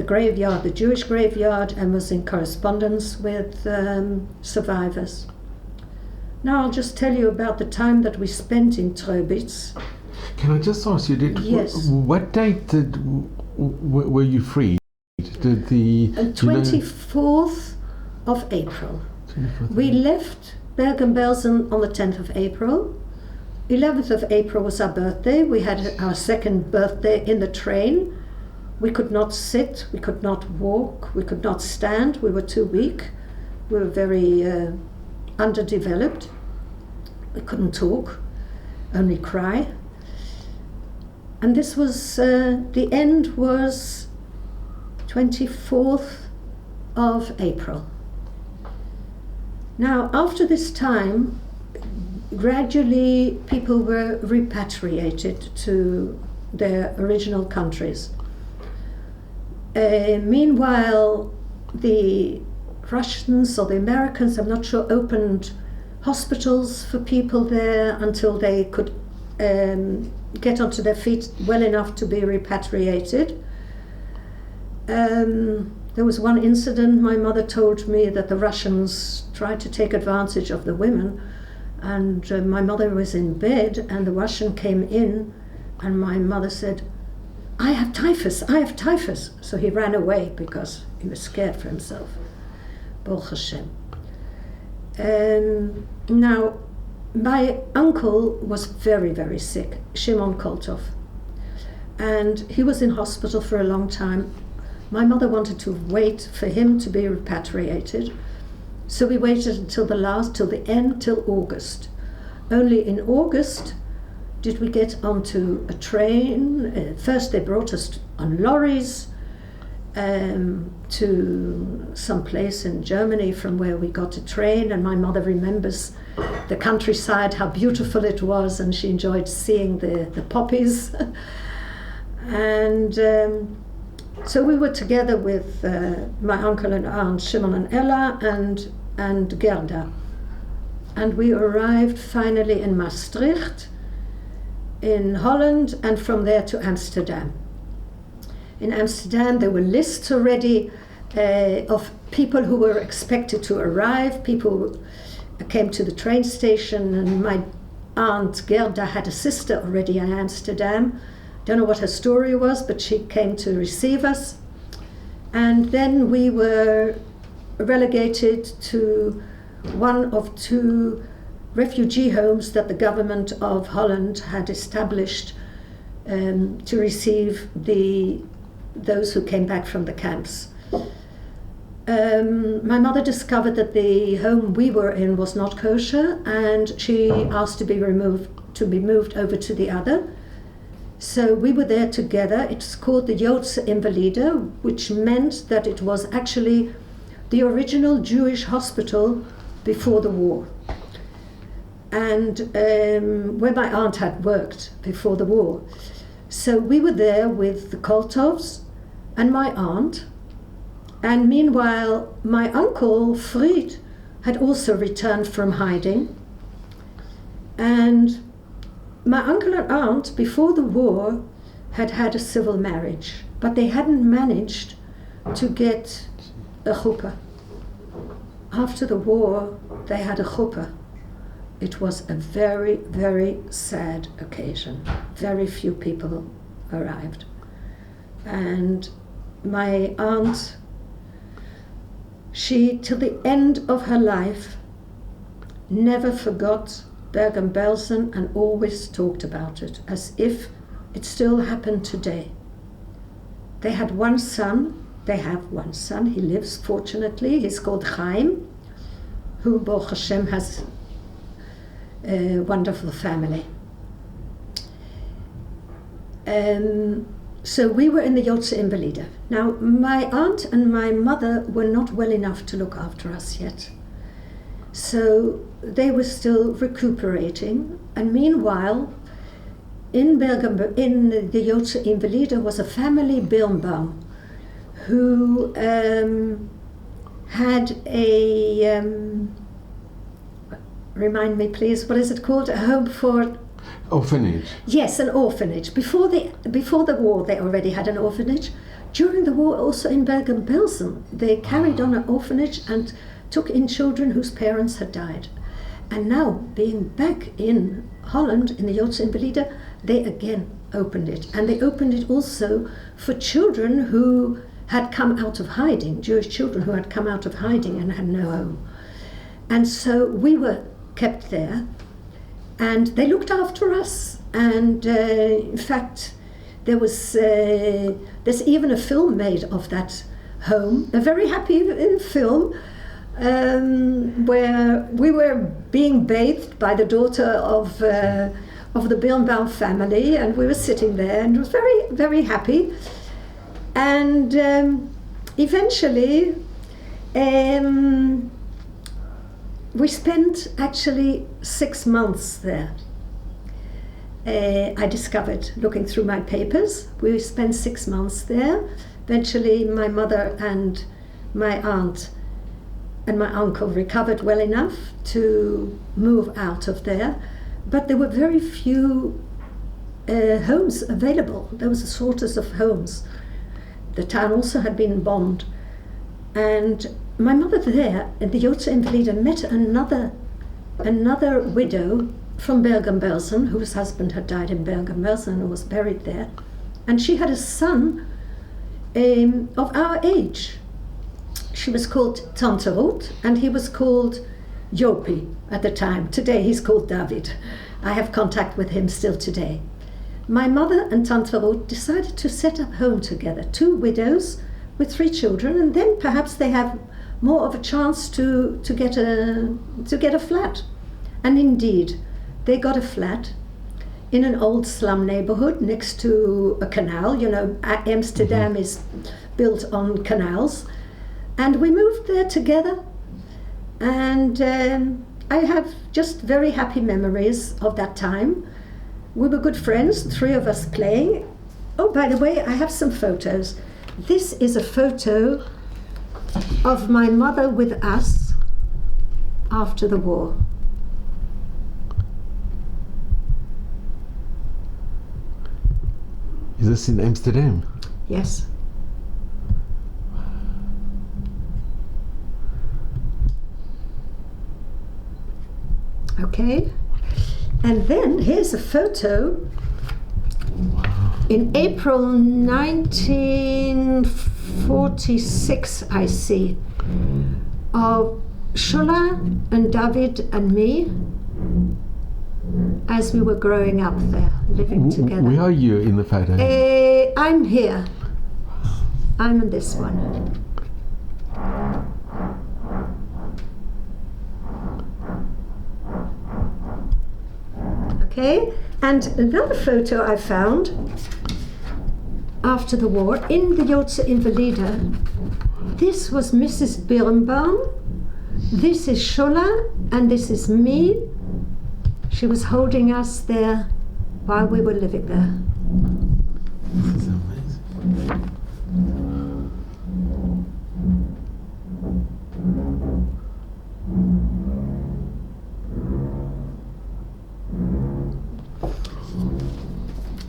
graveyard, the Jewish graveyard, and was in correspondence with survivors. Now I'll just tell you about the time that we spent in Tröbitz. Can I just ask you, Yes. what date were you freed? Did the 24th of April. 24th. We left Bergen-Belsen on the 10th of April. 11th of April was our birthday. We had our second birthday in the train. We could not sit, we could not walk, we could not stand. We were too weak. We were very underdeveloped. We couldn't talk, only cry. And this was, the end was 24th of April. Now, after this time, gradually people were repatriated to their original countries. Meanwhile, the Russians or the Americans, I'm not sure, opened hospitals for people there until they could get onto their feet well enough to be repatriated. There was one incident, my mother told me, that the Russians tried to take advantage of the women, and my mother was in bed and the Russian came in and my mother said, I have typhus. So he ran away because he was scared for himself. Baruch Hashem. Now, my uncle was very, very sick, Shimon Koltov, and he was in hospital for a long time. My mother wanted to wait for him to be repatriated, so we waited until the end, till August. Only in August did we get onto a train. First they brought us on lorries to some place in Germany from where we got a train, and my mother remembers the countryside, how beautiful it was, and she enjoyed seeing the poppies. And so we were together with my uncle and aunt Shimon and Ella and Gerda, and we arrived finally in Maastricht in Holland, and from there to Amsterdam. in Amsterdam. There were lists already of people who were expected to arrive. People came to the train station, and my aunt Gerda had a sister already in Amsterdam. Don't know what her story was, but she came to receive us. And then we were relegated to one of 2 refugee homes that the government of Holland had established to receive those who came back from the camps. My mother discovered that the home we were in was not kosher, and she asked to be moved over to the other. So we were there together. It's called the Joodse Invalide, which meant that it was actually the original Jewish hospital before the war, and where my aunt had worked before the war. So we were there with the Koltovs and my aunt, and meanwhile my uncle Fried had also returned from hiding, and my uncle and aunt before the war had had a civil marriage, but they hadn't managed to get a chuppah. After the war, they had a chuppah. It was a very, very sad occasion. Very few people arrived. And my aunt, she, till the end of her life, never forgot Bergen-Belsen and always talked about it as if it still happened today. They had one son. They have one son. He lives, fortunately. He's called Chaim, who, Baruch Hashem, has a wonderful family. So we were in the Joodse Invalide. Now, my aunt and my mother were not well enough to look after us yet. So they were still recuperating. And meanwhile, in the Joodse Invalide was a family Birnbaum who had a, remind me please, what is it called? A home for... Orphanage. Yes, an orphanage. Before the war they already had an orphanage. During the war also in Bergen-Belsen they carried on an orphanage and took in children whose parents had died. And now, being back in Holland, in the Joodse Invalide, they again opened it. And they opened it also for children who had come out of hiding, Jewish children who had come out of hiding and had no home. And so we were kept there, and they looked after us. And in fact, there's even a film made of that home, a very happy film, where we were being bathed by the daughter of the Birnbaum family, and we were sitting there, and it was very, very happy. And eventually we spent actually 6 months there. I discovered, looking through my papers, we spent 6 months there. Eventually my mother and my aunt and my uncle recovered well enough to move out of there, but there were very few homes available. There was a shortage of homes. The town also had been bombed, and my mother there at the Joodse Invalide met another widow from Bergen-Belsen, whose husband had died in Bergen-Belsen and was buried there, and she had a son of our age. She was called Tante Ruth, and he was called Jopi at the time. Today he's called David. I have contact with him still today. My mother and Tante Ruth decided to set up home together, 2 widows with 3 children, and then perhaps they have more of a chance to get a flat. And indeed, they got a flat in an old slum neighborhood next to a canal. You know, Amsterdam is built on canals. And we moved there together, and I have just very happy memories of that time. We were good friends, 3 of us playing. Oh, by the way, I have some photos. This is a photo of my mother with us after the war. Is this in Amsterdam? Yes. Okay. And then here's a photo in April 1946, I see, of Shula and David and me as we were growing up there, living together. Where are you in the photo? I'm here. I'm in this one. Okay, and another photo I found after the war in the Joodse Invalide. This was Mrs. Birnbaum. This is Shula, and this is me. She was holding us there while we were living there. This is amazing.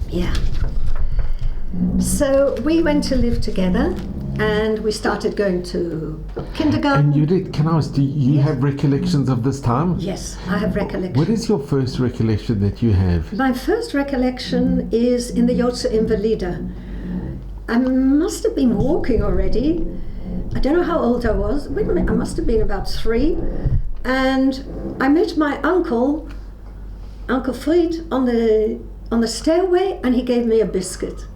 Yeah. So we went to live together, and we started going to kindergarten. And Judith, can I ask, do you Yes. have recollections of this time? Yes, I have recollection. What is your first recollection that you have? My first recollection is in the Joodse Invalide. I must have been walking already. I don't know how old I was. Wait a minute, I must have been about 3. And I met my uncle, Uncle Fried, on the stairway, and he gave me a biscuit.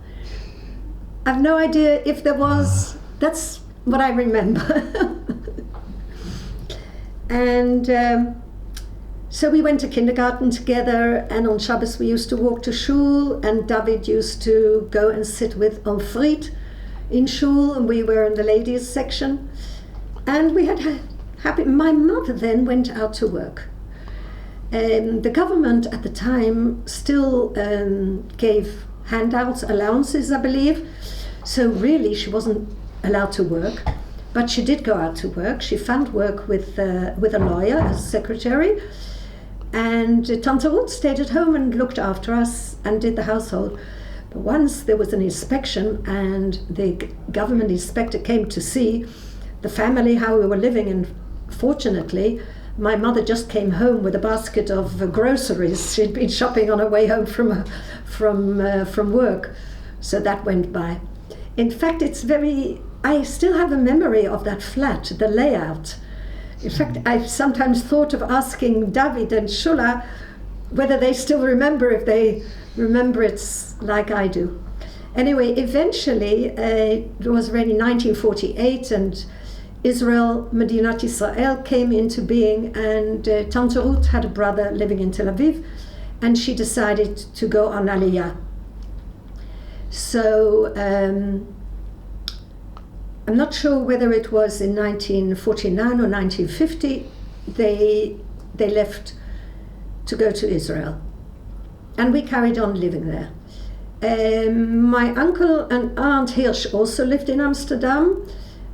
I've no idea if there was. That's what I remember. And so we went to kindergarten together, and on Shabbos we used to walk to shul, and David used to go and sit with Fried in shul, and we were in the ladies section. And we had happy. My mother then went out to work. The government at the time still gave handouts, allowances, I believe. So really she wasn't allowed to work, but she did go out to work. She found work with a lawyer as secretary, and Tante Ruth stayed at home and looked after us and did the household. But once there was an inspection, and the government inspector came to see the family, how we were living, and fortunately my mother just came home with a basket of groceries. She'd been shopping on her way home from work, so that went by. In fact, I still have a memory of that flat, the layout. In fact, I've sometimes thought of asking David and Shula whether they still remember, if they remember it's like I do. Anyway, eventually, it was already 1948, and Israel, Medinat Israel, came into being, and Tante Ruth had a brother living in Tel Aviv, and she decided to go on Aliyah. So I'm not sure whether it was in 1949 or 1950, they left to go to Israel. And we carried on living there. My uncle and aunt Hirsch also lived in Amsterdam,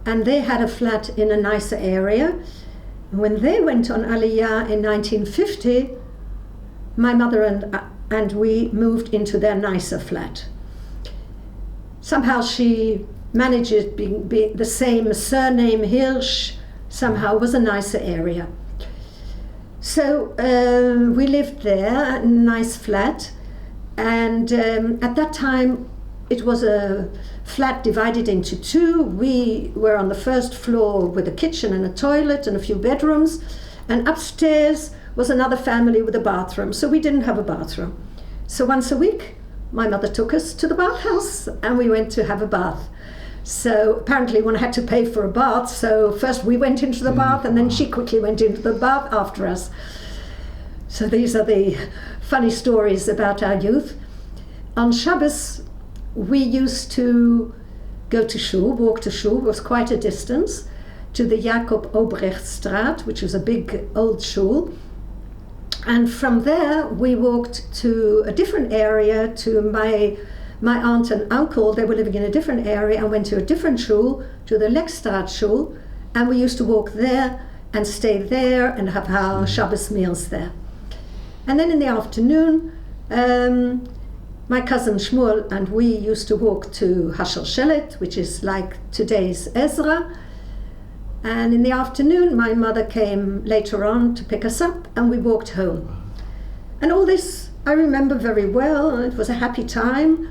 and they had a flat in a nicer area. When they went on Aliyah in 1950, my mother and we moved into their nicer flat. Somehow she managed it, being the same surname, Hirsch, somehow was a nicer area. So we lived there, a nice flat, and at that time it was a flat divided into 2. We were on the first floor with a kitchen and a toilet and a few bedrooms, and upstairs was another family with a bathroom, so we didn't have a bathroom. So once a week my mother took us to the bathhouse and we went to have a bath. So apparently one had to pay for a bath, so first we went into the bath and then she quickly went into the bath after us. So these are the funny stories about our youth. On Shabbos we used to go to shul, walk to shul, it was quite a distance, to the Jacob Obrechtstraat, which was a big old shul. And from there we walked to a different area, to my aunt and uncle. They were living in a different area, and went to a different shul, to the Lekstraat shul, and we used to walk there and stay there and have our Shabbos meals there. And then in the afternoon, my cousin Shmuel and we used to walk to Hasher Shelet, which is like today's Ezra. And in the afternoon, my mother came later on to pick us up, and we walked home. And all this I remember very well. It was a happy time,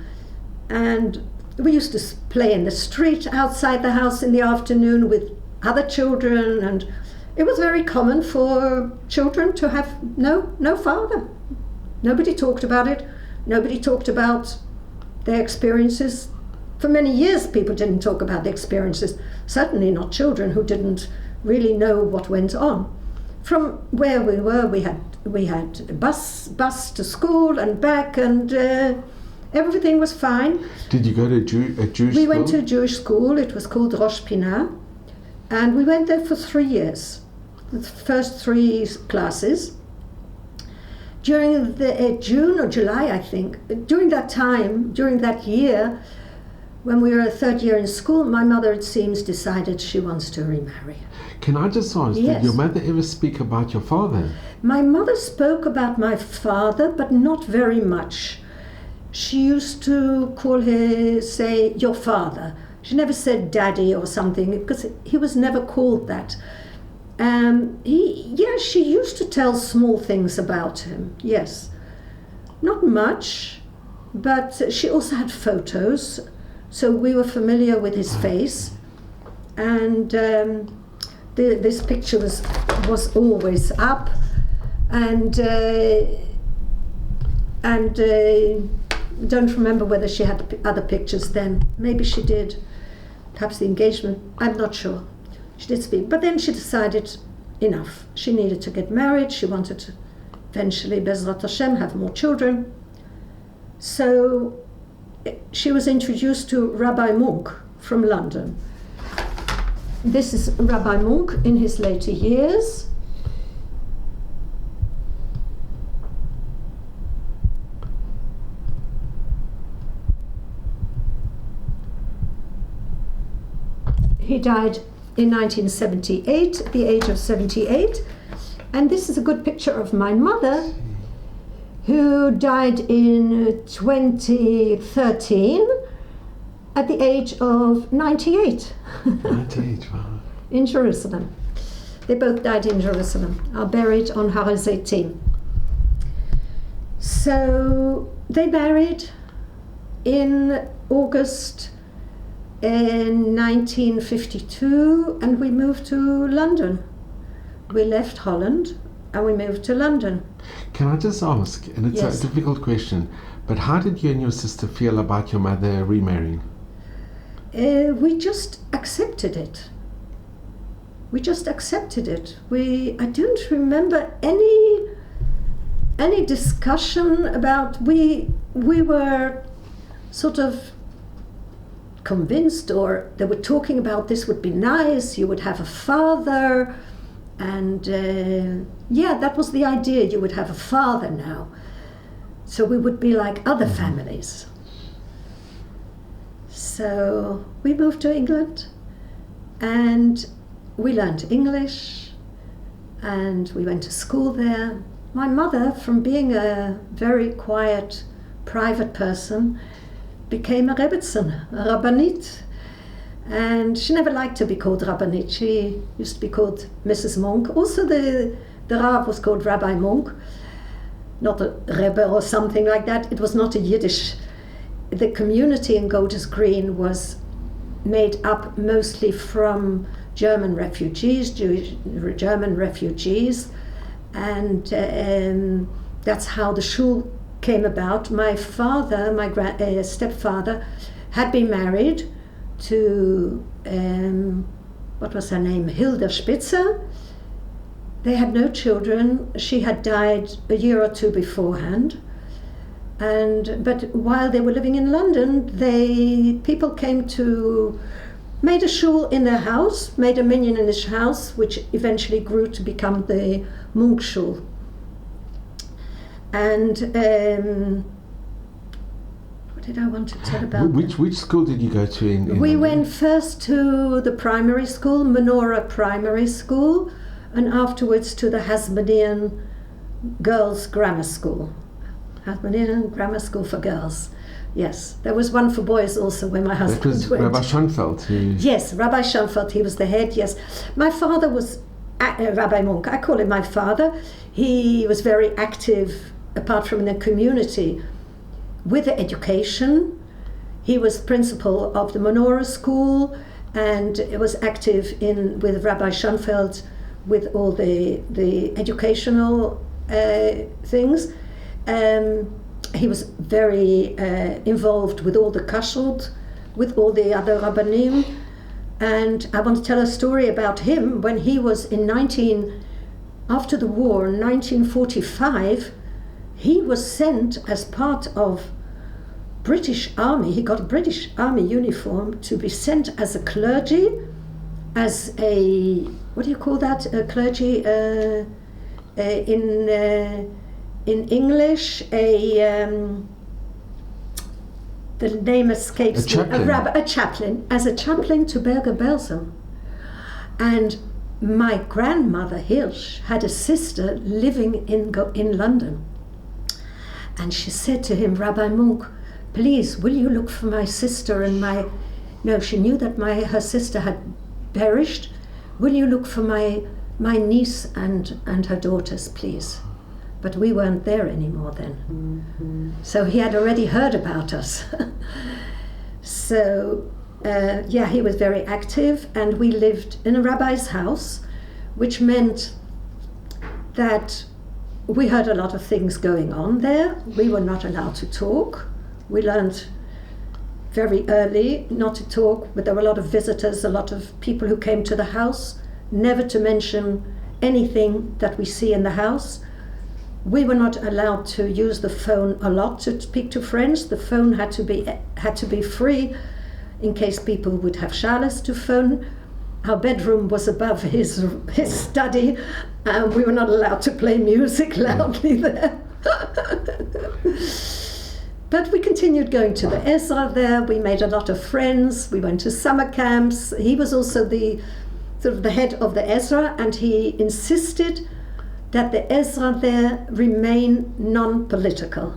and we used to play in the street outside the house in the afternoon with other children, and it was very common for children to have no father. Nobody talked about it. Nobody talked about their experiences. For many years, people didn't talk about their experiences. Certainly not children who didn't really know what went on. From where we were, we had a bus to school and back, and everything was fine. Did you go to a Jewish school? We went to a Jewish school. It was called Rosh Pinah, and we went there for 3 years. The first 3 classes. During the June or July, I think, during that year, when we were a 3rd year in school, my mother, it seems, decided she wants to remarry. Can I just ask, Yes. did your mother ever speak about your father? My mother spoke about my father, but not very much. She used to say, your father. She never said daddy or something, because he was never called that. She used to tell small things about him, yes. Not much, but she also had photos, so we were familiar with his face. And this picture was always up, and don't remember whether she had other pictures then. Maybe she did, perhaps the engagement, I'm not sure. She did speak, but then she decided enough. She needed to get married. She wanted to eventually, Bezrat Hashem, have more children. So she was introduced to Rabbi Munk from London. This is Rabbi Munk in his later years. He died in 1978, at the age of 78. And this is a good picture of my mother, who died in 2013 at the age of 98. 98, wow. In Jerusalem. They both died in Jerusalem, are buried on Har HaZeitim. So they married in August in 1952, and we moved to London. We left Holland and we moved to London. Can I just ask, and it's Yes. a difficult question, but how did you and your sister feel about your mother remarrying? We just accepted it. I don't remember any discussion about. We were sort of convinced, or they were talking about this would be nice. You would have a father, and that was the idea. You would have a father now, so we would be like other families. So we moved to England, and we learned English, and we went to school there. My mother, from being a very quiet, private person, became a Rebbetzin, a Rabbanit. And she never liked to be called Rabbanit. She used to be called Mrs. Monk. Also the Rav was called Rabbi Monk, not a Rebbe or something like that. It was not a Yiddish. The community in Golders Green was made up mostly from German refugees, German refugees, and that's how the shul came about. My father, my stepfather, had been married to, what was her name, Hilda Spitzer. They had no children. She had died a year or two beforehand. But while they were living in London, people came to, made a shul in their house, made a minyan in his house, which eventually grew to become the Munk Shul. And what did I want to tell about? Which school did you go to in We London? went first to the primary school, Menorah Primary School, and afterwards to the Hasmonean Girls Grammar School. Hasmonean Grammar School for Girls. Yes, there was one for boys also where my husband That was went. Rabbi Schoenfeld. Yes, Rabbi Schoenfeld, he was the head, yes. My father was Rabbi Monk. I call him my father. He was very active, apart from in the community, with the education. He was principal of the Menorah School and was active with Rabbi Schoenfeld with all the educational things. He was very involved with all the kashrut, with all the other rabbanim. And I want to tell a story about him. When he was after the war, in 1945, he was sent as part of British Army. He got a British Army uniform to be sent as a clergy, as a, what do you call that? A clergy in English, the name escapes me. A chaplain, as a chaplain to Berger Belsen. And my grandmother Hirsch had a sister living in London. And she said to him, Rabbi Monk, please, will you look for my sister and no, she knew that her sister had perished. Will you look for my niece and her daughters, please? But we weren't there anymore then. Mm-hmm. So he had already heard about us. So, he was very active, and we lived in a rabbi's house, which meant that we heard a lot of things going on there. We were not allowed to talk. We learned very early not to talk, but there were a lot of visitors, a lot of people who came to the house, never to mention anything that we see in the house. We were not allowed to use the phone a lot to speak to friends. The phone had to be free in case people would have shalas to phone. Our bedroom was above his study, and we were not allowed to play music loudly there. But we continued going to the Ezra there. We made a lot of friends. We went to summer camps. He was also the head of the Ezra, and he insisted that the Ezra there remain non-political,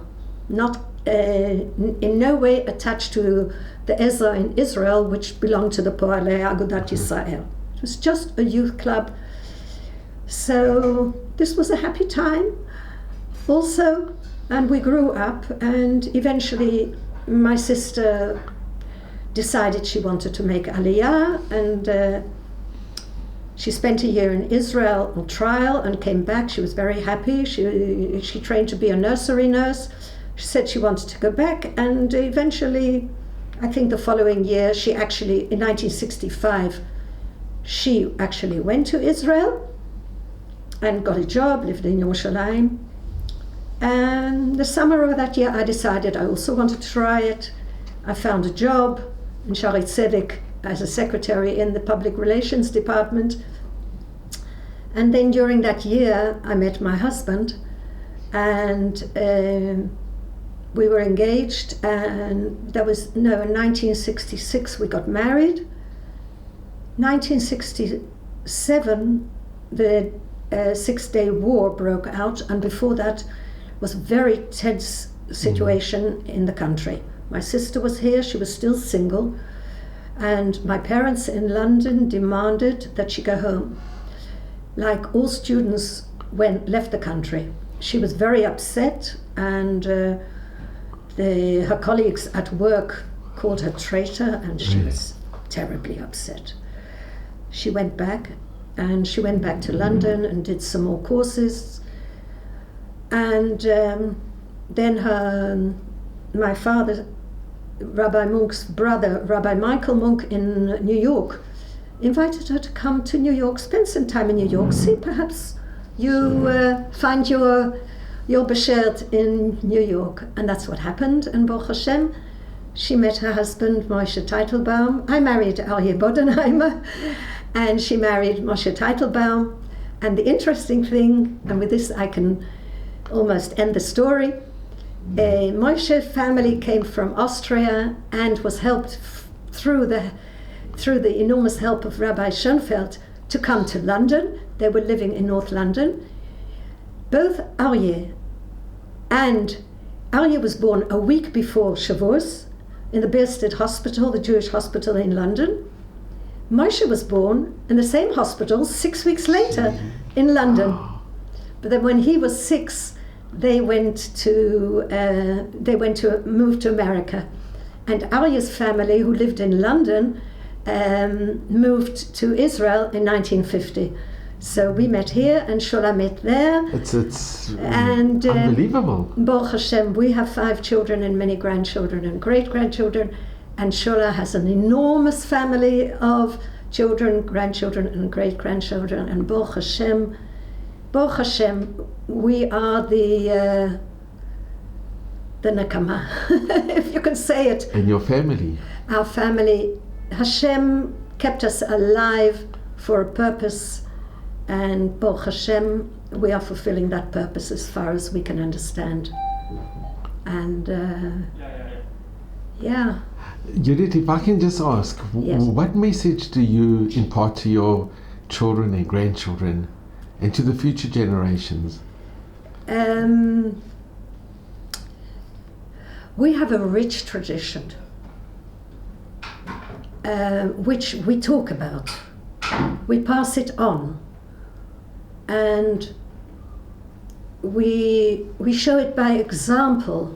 not in no way attached to the Ezra in Israel, which belonged to the Poalei Agudat Yisrael. It was just a youth club. So this was a happy time also, and we grew up, and eventually my sister decided she wanted to make Aliyah, and she spent a year in Israel on trial and came back. She was very happy. She trained to be a nursery nurse. She said she wanted to go back, and eventually, I think the following year, in 1965, she actually went to Israel and got a job, lived in Yerushalayim. And the summer of that year, I decided I also wanted to try it. I found a job in Shaarei Tzedek as a secretary in the public relations department. And then during that year, I met my husband, and we were engaged, and in 1966 we got married. 1967, the Six-Day War broke out, and before that was a very tense situation in the country. My sister was here, she was still single, and my parents in London demanded that she go home. Like all students left the country. She was very upset, and her colleagues at work called her traitor, and she was terribly upset. She went back to London and did some more courses, and then my father, Rabbi Monk's brother, Rabbi Michael Monk in New York, invited her to come to New York, spend some time in New York, see perhaps you find your beshert in New York. And that's what happened, and Baruch Hashem, she met her husband, Moshe Teitelbaum. I married Judith Bodenheimer, and she married Moshe Teitelbaum. And the interesting thing, and with this I can almost end the story, Moshe's family came from Austria and was helped through the enormous help of Rabbi Schoenfeld to come to London. They were living in North London. Both Aryeh and Arya was born a week before Shavuos in the Beerstead Hospital, the Jewish hospital in London. Moshe was born in the same hospital 6 weeks later in London. But then when he was 6, they moved to America. And Arya's family, who lived in London, moved to Israel in 1950. So we met here and Shula met there. It's and unbelievable. Baruch Hashem, we have 5 children and many grandchildren and great-grandchildren. And Shula has an enormous family of children, grandchildren and great-grandchildren. And Baruch Hashem, we are the Nakama, if you can say it. And your family. Our family, Hashem kept us alive for a purpose, and Baruch Hashem, we are fulfilling that purpose as far as we can understand. And yeah. Judith, if I can just ask, Yes. what message do you impart to your children and grandchildren and to the future generations? We have a rich tradition, which we talk about. We pass it on, and we show it by example,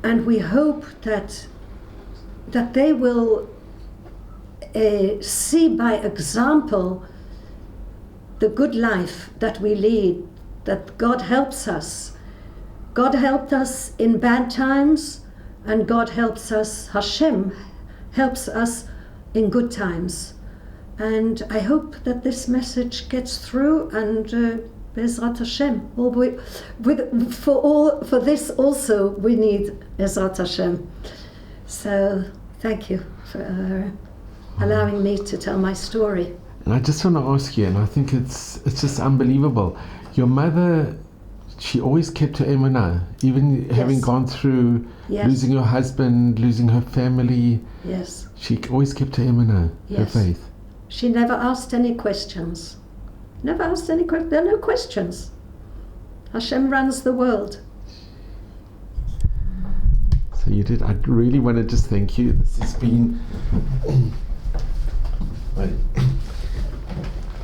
and we hope that they will see by example the good life that we lead, that God helps us. God helped us in bad times, and God helps us, Hashem helps us in good times. And I hope that this message gets through, and Bezrat Hashem. For this also we need Bezrat Hashem. So thank you for allowing me to tell my story. And I just want to ask you, and I think it's just unbelievable. Your mother, she always kept her emunah, even having gone through losing her husband, losing her family. Yes. She always kept her emunah, her faith. She never asked any questions. Never asked any questions. There are no questions. Hashem runs the world. So you did. I really want to just thank you. This has been,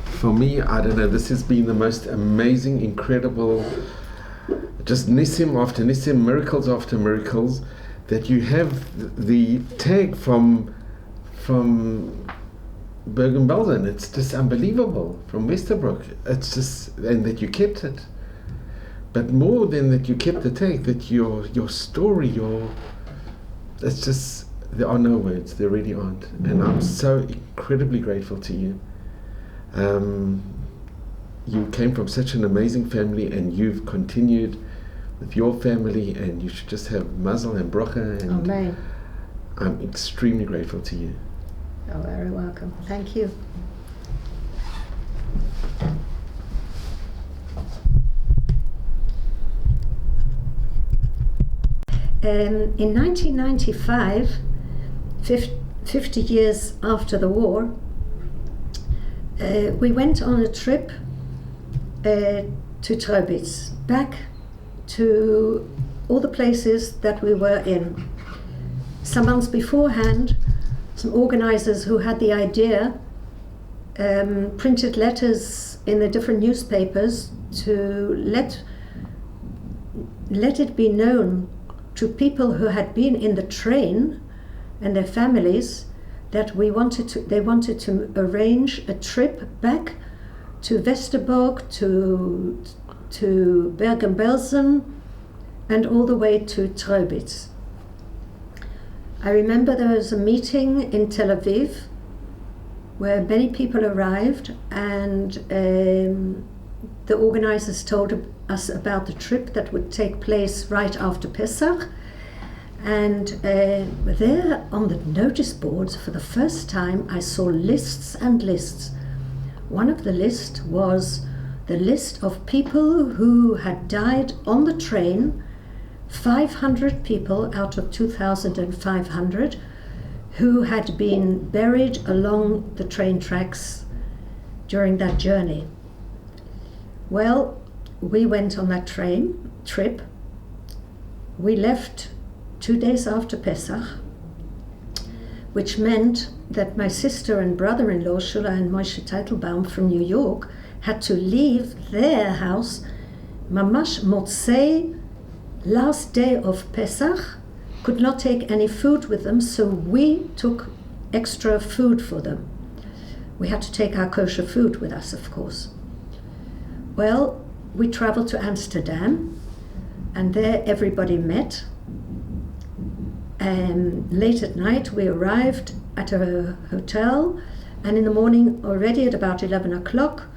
for me, I don't know, this has been the most amazing, incredible, just Nissim after Nissim, miracles after miracles, that you have the tag from Bergen-Belsen. It's just unbelievable, from Westerbroek. It's just, and that you kept it. But more than that you kept the tag, that your story, it's just, there are no words, there really aren't. And I'm so incredibly grateful to you. You came from such an amazing family, and you've continued with your family, and you should just have mazel and bracha, and Amen. I'm extremely grateful to you. You're very welcome. Thank you. In 1995, 50 years after the war, we went on a trip to Treubitz, back to all the places that we were in. Some months beforehand, some organizers who had the idea printed letters in the different newspapers to let it be known to people who had been in the train and their families that they wanted to arrange a trip back to Westerbork, to Bergen-Belsen, and all the way to Treubitz. I remember there was a meeting in Tel Aviv where many people arrived, and the organizers told us about the trip that would take place right after Pesach. And there on the notice boards, for the first time, I saw lists and lists. One of the lists was the list of people who had died on the train, 500 people out of 2,500 who had been buried along the train tracks during that journey. Well, we went on that train trip, we left 2 days after Pesach, which meant that my sister and brother-in-law, Shula and Moshe Teitelbaum from New York, had to leave their house mamash motzei, last day of Pesach, could not take any food with them, so we took extra food for them. We had to take our kosher food with us, of course. Well, we traveled to Amsterdam, and there everybody met. And late at night we arrived at a hotel, and in the morning, already at about 11 o'clock,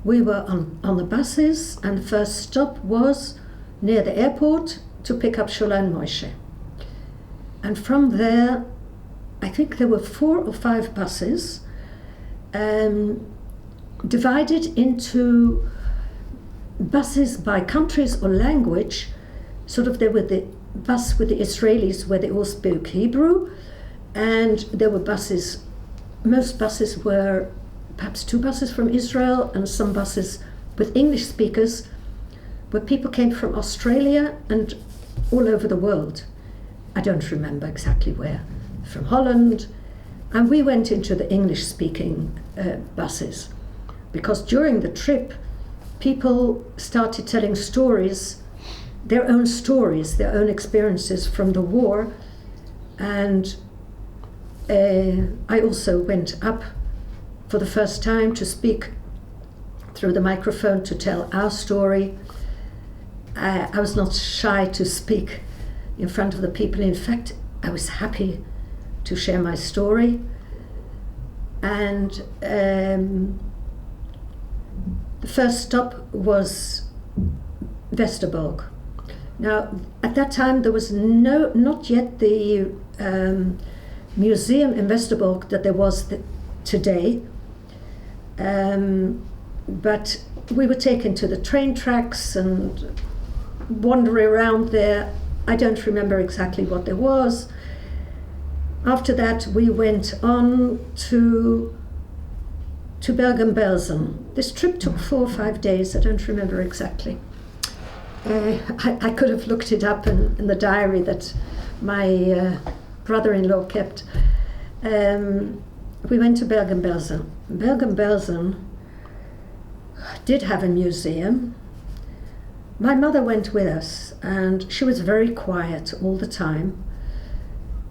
we were on the buses, and the first stop was near the airport to pick up Shula and Moshe. And from there, I think there were 4 or 5 buses divided into buses by countries or language. Sort of there were the bus with the Israelis where they all spoke Hebrew, and there were buses, most buses were perhaps 2 buses from Israel and some buses with English speakers where people came from Australia and all over the world. I don't remember exactly where, from Holland, and we went into the English-speaking buses because during the trip people started telling stories, their own experiences from the war, and I also went up for the first time to speak through the microphone to tell our story. I was not shy to speak in front of the people. In fact, I was happy to share my story. And the first stop was Westerbork. Now, at that time, there was not yet the museum in Westerbork that there was today. But we were taken to the train tracks and wandering around there. I don't remember exactly what there was. After that, we went on to Bergen-Belsen. This trip took 4 or 5 days. I don't remember exactly. I could have looked it up in the diary that my brother-in-law kept. We went to Bergen-Belsen. Bergen-Belsen did have a museum. My mother went with us, and she was very quiet all the time.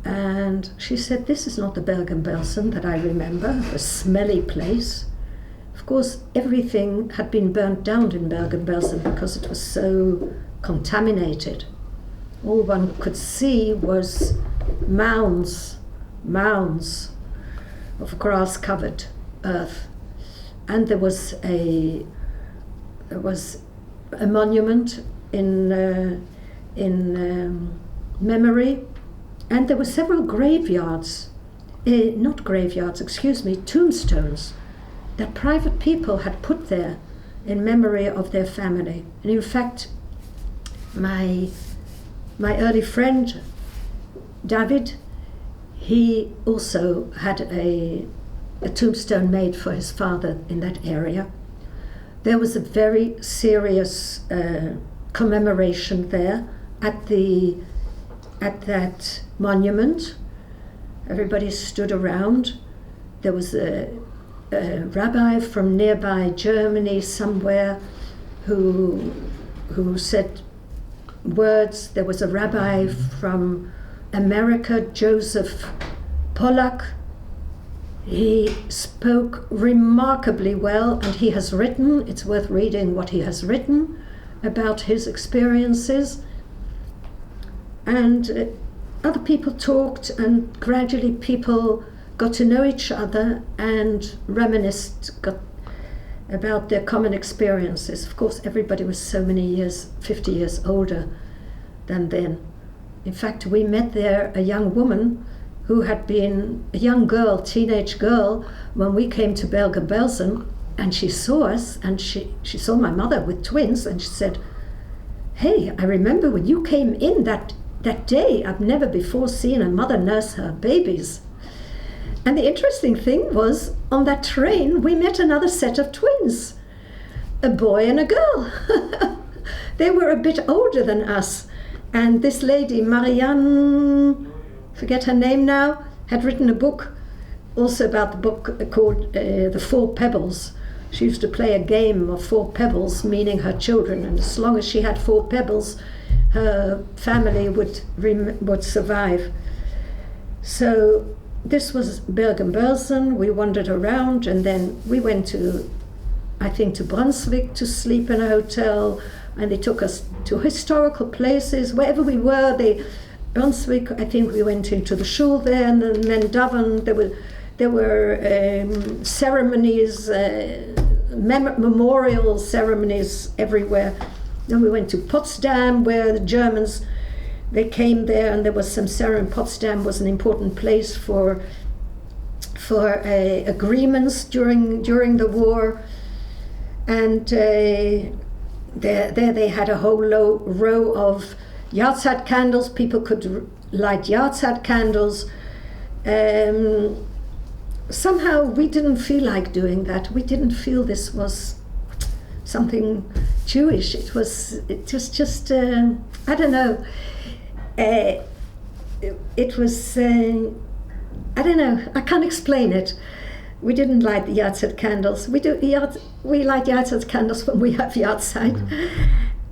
And she said, "This is not the Bergen-Belsen that I remember, a smelly place." Of course, everything had been burnt down in Bergen-Belsen because it was so contaminated. All one could see was mounds of grass-covered earth. And there was a monument in memory, and there were several tombstones that private people had put there in memory of their family. And in fact, my early friend David, he also had a tombstone made for his father in that area. There was a very serious commemoration there at that monument. Everybody stood around. There was a rabbi from nearby Germany somewhere who said words. There was a rabbi from America, Joseph Pollack. He spoke remarkably well, and he has written, it's worth reading what he has written about his experiences. And other people talked, and gradually people got to know each other and reminisced about their common experiences. Of course, everybody was so many years, 50 years older than then. In fact, we met there a young woman who had been a young girl, teenage girl, when we came to Bergen-Belsen, and she saw us, and she saw my mother with twins, and she said, "Hey, I remember when you came in that day. I've never before seen a mother nurse her babies." And the interesting thing was, on that train, we met another set of twins, a boy and a girl. They were a bit older than us, And this lady, Marianne, forget her name now, had written a book also about the book called The Four Pebbles. She used to play a game of 4 pebbles, meaning her children, and as long as she had 4 pebbles, her family would survive. So this was Bergen-Belsen. We wandered around, and then we went to, I think, to Brunswick to sleep in a hotel, and they took us to historical places. Wherever we were, Brunswick, I think we went into the shul there, and then Dublin, there were ceremonies, memorial ceremonies everywhere. Then we went to Potsdam, where the Germans, they came there, and there was some ceremony. Potsdam was an important place for agreements during the war, and there they had a whole row of Yahrzeit candles. People could light Yahrzeit candles. Somehow we didn't feel like doing that. We didn't feel this was something Jewish. It was just I don't know. It was I don't know. I can't explain it. We didn't light the Yahrzeit candles. We light Yahrzeit candles when we have Yahrzeit,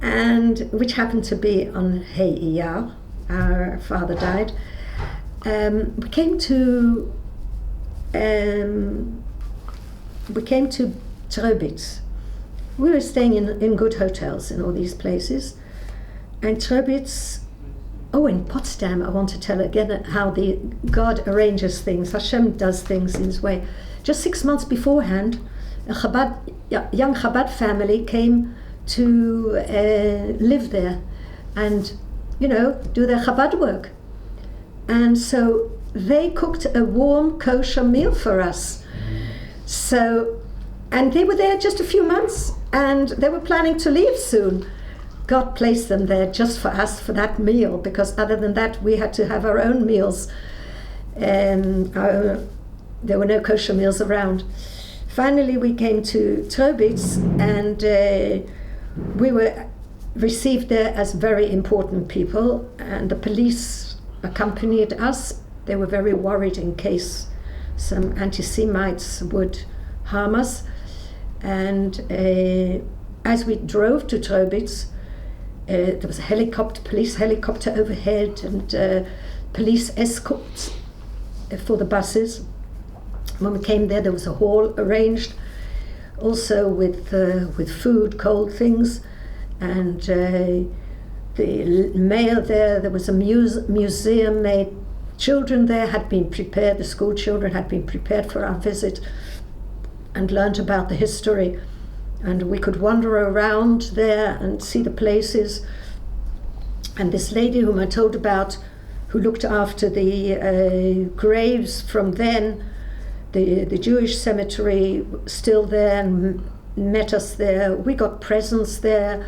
and which happened to be on Hey Iyar. Our father died. We came to Tröbitz. We were staying in good hotels in all these places, and Tröbitz. Oh, in Potsdam, I want to tell again how God arranges things. Hashem does things in His way. Just 6 months beforehand, a young Chabad family came to live there and, do their Chabad work. And so they cooked a warm kosher meal for us. So, and they were there just a few months, and they were planning to leave soon. God placed them there just for us for that meal, because other than that we had to have our own meals. There were no kosher meals around. Finally we came to Tröbitz, and we were received there as very important people, and the police accompanied us. They were very worried in case some anti-Semites would harm us. And as we drove to Tröbitz, there was a police helicopter overhead, and police escorts for the buses. When we came there was a hall arranged, also with food, cold things, and the mayor there was a museum made. Children there had been prepared, the school children had been prepared for our visit and learnt about the history. And we could wander around there and see the places. And this lady whom I told about, who looked after the graves from then, the Jewish cemetery, still there, and met us there. We got presents there,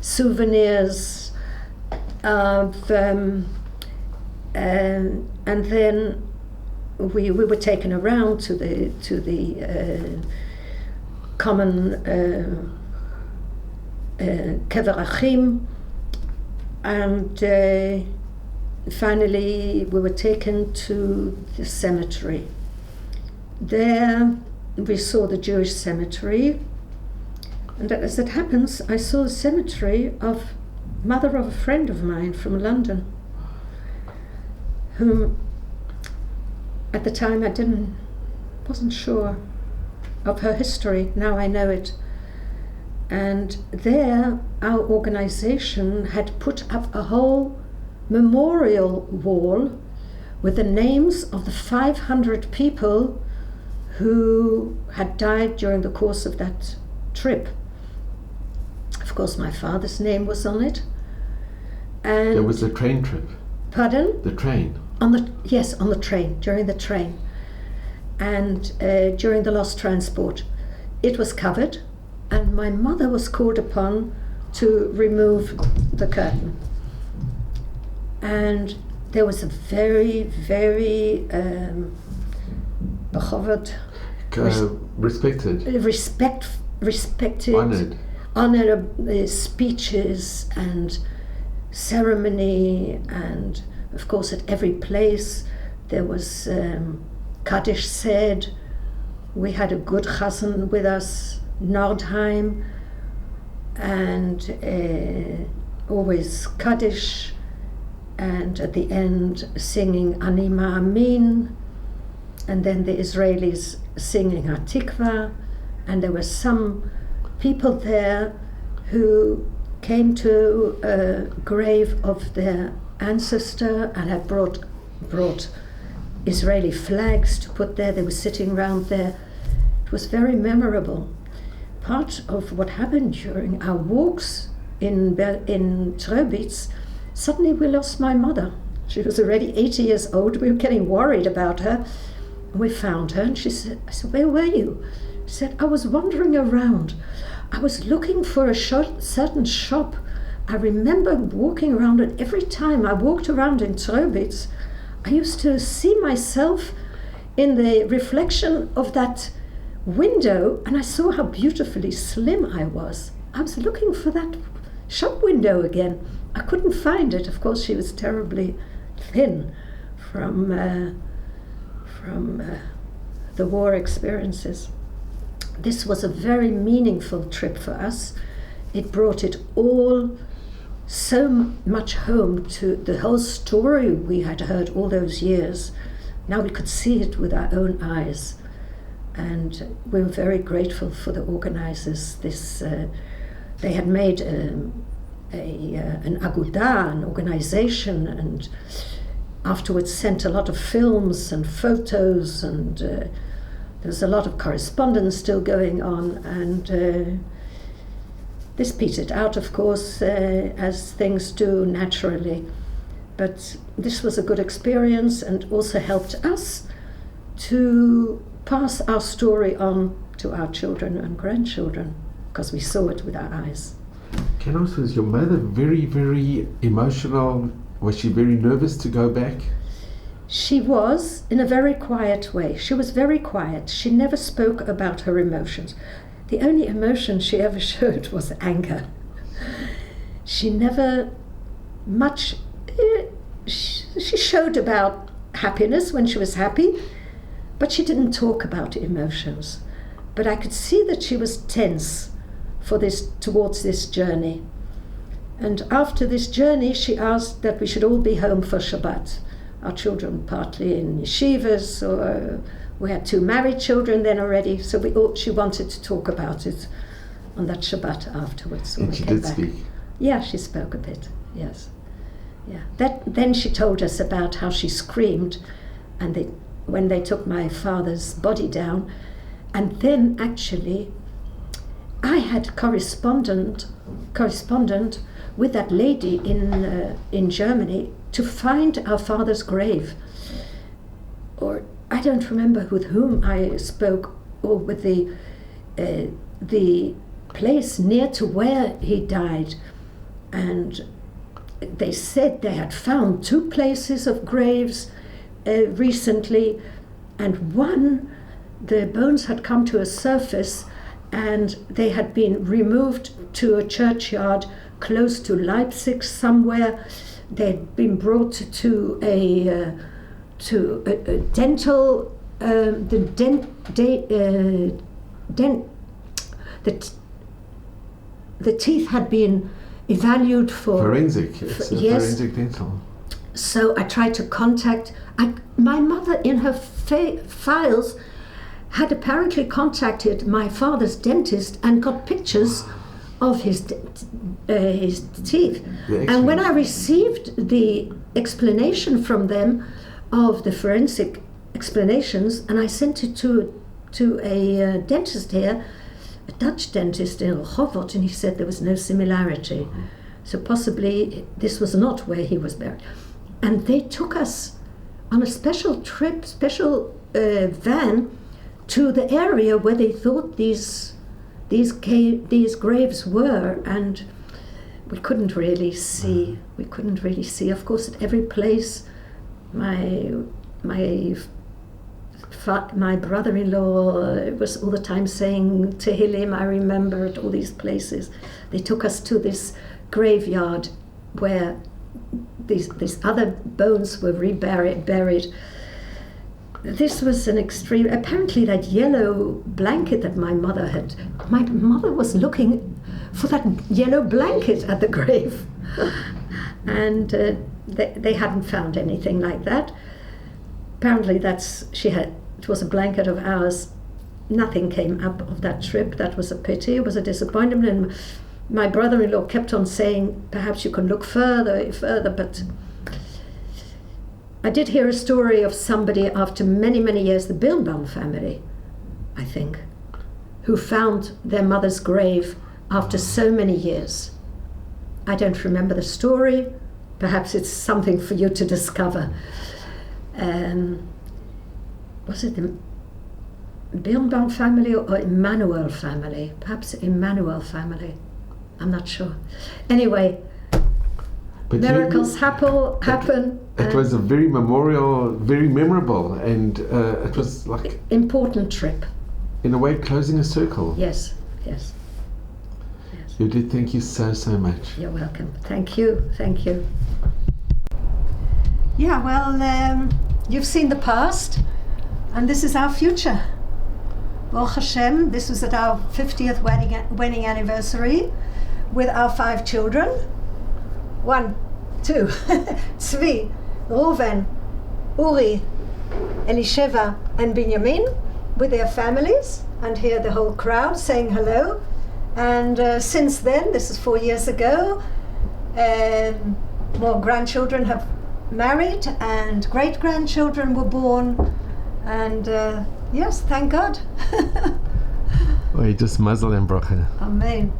souvenirs of, and then we were taken around to the common Kever Achim, and finally we were taken to the cemetery. There we saw the Jewish cemetery, and as it happens, I saw the cemetery of mother of a friend of mine from London, whom at the time I wasn't sure of her history. Now I know it. And there our organization had put up a whole memorial wall with the names of the 500 people who had died during the course of that trip. Of course, my father's name was on it. And there was a train trip. Pardon? The train. On the train, during the train. And during the lost transport. It was covered, and my mother was called upon to remove the curtain. And there was a very, very respected, honored speeches, and ceremony, and of course at every place there was Kaddish said. We had a good chazan with us, Nordheim, and always Kaddish, and at the end singing Ani Ma'amin, and then the Israelis singing Hatikva, and there were some people there who came to a grave of their ancestor and had brought Israeli flags to put there. They were sitting around there. It was very memorable. Part of what happened during our walks in Tröbitz, suddenly we lost my mother. She was already 80 years old. We were getting worried about her. We found her, and I said, where were you? She said, I was wandering around. I was looking for a certain shop. I remember walking around, and every time I walked around in Tröbitz, I used to see myself in the reflection of that window, and I saw how beautifully slim I was. I was looking for that shop window again. I couldn't find it. Of course, she was terribly thin from the war experiences. This was a very meaningful trip for us. It brought it all so much home to the whole story we had heard all those years. Now we could see it with our own eyes, and we were very grateful for the organizers. They had made an aguda, an organization, and afterwards sent a lot of films and photos, and there's a lot of correspondence still going on, and this petered out, of course, as things do naturally. But this was a good experience, and also helped us to pass our story on to our children and grandchildren, because we saw it with our eyes. Can I ask, was your mother very, very emotional? Was she very nervous to go back? She was, in a very quiet way. She was very quiet. She never spoke about her emotions. The only emotion she ever showed was anger. She never much... She showed about happiness when she was happy, but she didn't talk about emotions. But I could see that she was tense towards this journey. And after this journey, she asked that we should all be home for Shabbat. Our children partly in yeshivas, or we had 2 married children then already, so she wanted to talk about it on that Shabbat afterwards. And she did speak? Yeah, she spoke a bit, yes. Yeah. Then she told us about how she screamed when they took my father's body down, and then actually I had correspondent with that lady in Germany to find our father's grave. Or I don't remember with whom I spoke, or with the place near to where he died. And they said they had found 2 places of graves recently, and one, the bones had come to a surface, and they had been removed to a churchyard close to Leipzig somewhere. They'd been brought to a dental, the teeth had been evaluated for forensic. Yes. Forensic dental. So I tried to contact. My mother, in her files, had apparently contacted my father's dentist and got pictures of his teeth. And when I received the explanation from them of the forensic explanations, and I sent it to a dentist here, a Dutch dentist in Rehovot, and he said there was no similarity. Mm-hmm. So possibly this was not where he was buried. And they took us on a special trip, van, to the area where they thought these graves were, and we couldn't really see. Of course, at every place, my brother-in-law was all the time saying Tehillim. I remember at all these places. They took us to this graveyard where these other bones were buried. This was an extreme. Apparently, that yellow blanket that my mother was looking for that yellow blanket at the grave, and they hadn't found anything like that. Apparently, it was a blanket of ours. Nothing came up of that trip. That was a pity. It was a disappointment, and my brother-in-law kept on saying, perhaps you can look further, but I did hear a story of somebody after many, many years, the Birnbaum family, I think, who found their mother's grave after so many years. I don't remember the story. Perhaps it's something for you to discover. Was it the Birnbaum family or Emmanuel family? Perhaps Emmanuel family. I'm not sure. Anyway, but miracles happen. It was a very very memorable, and it was like important trip. In a way, closing a circle. Yes. Judith, thank you so much. You're welcome. Thank you. Yeah, well, you've seen the past, and this is our future. Baruch Hashem, this was at our 50th wedding anniversary with our 5 children. 1, 2, Tzvi, Reuven, Uri, Elisheva, and Binyamin with their families, and here the whole crowd saying hello. And since then, this is 4 years ago, more grandchildren have married and great-grandchildren were born, and yes, thank God. Just mazel and bracha. Amen.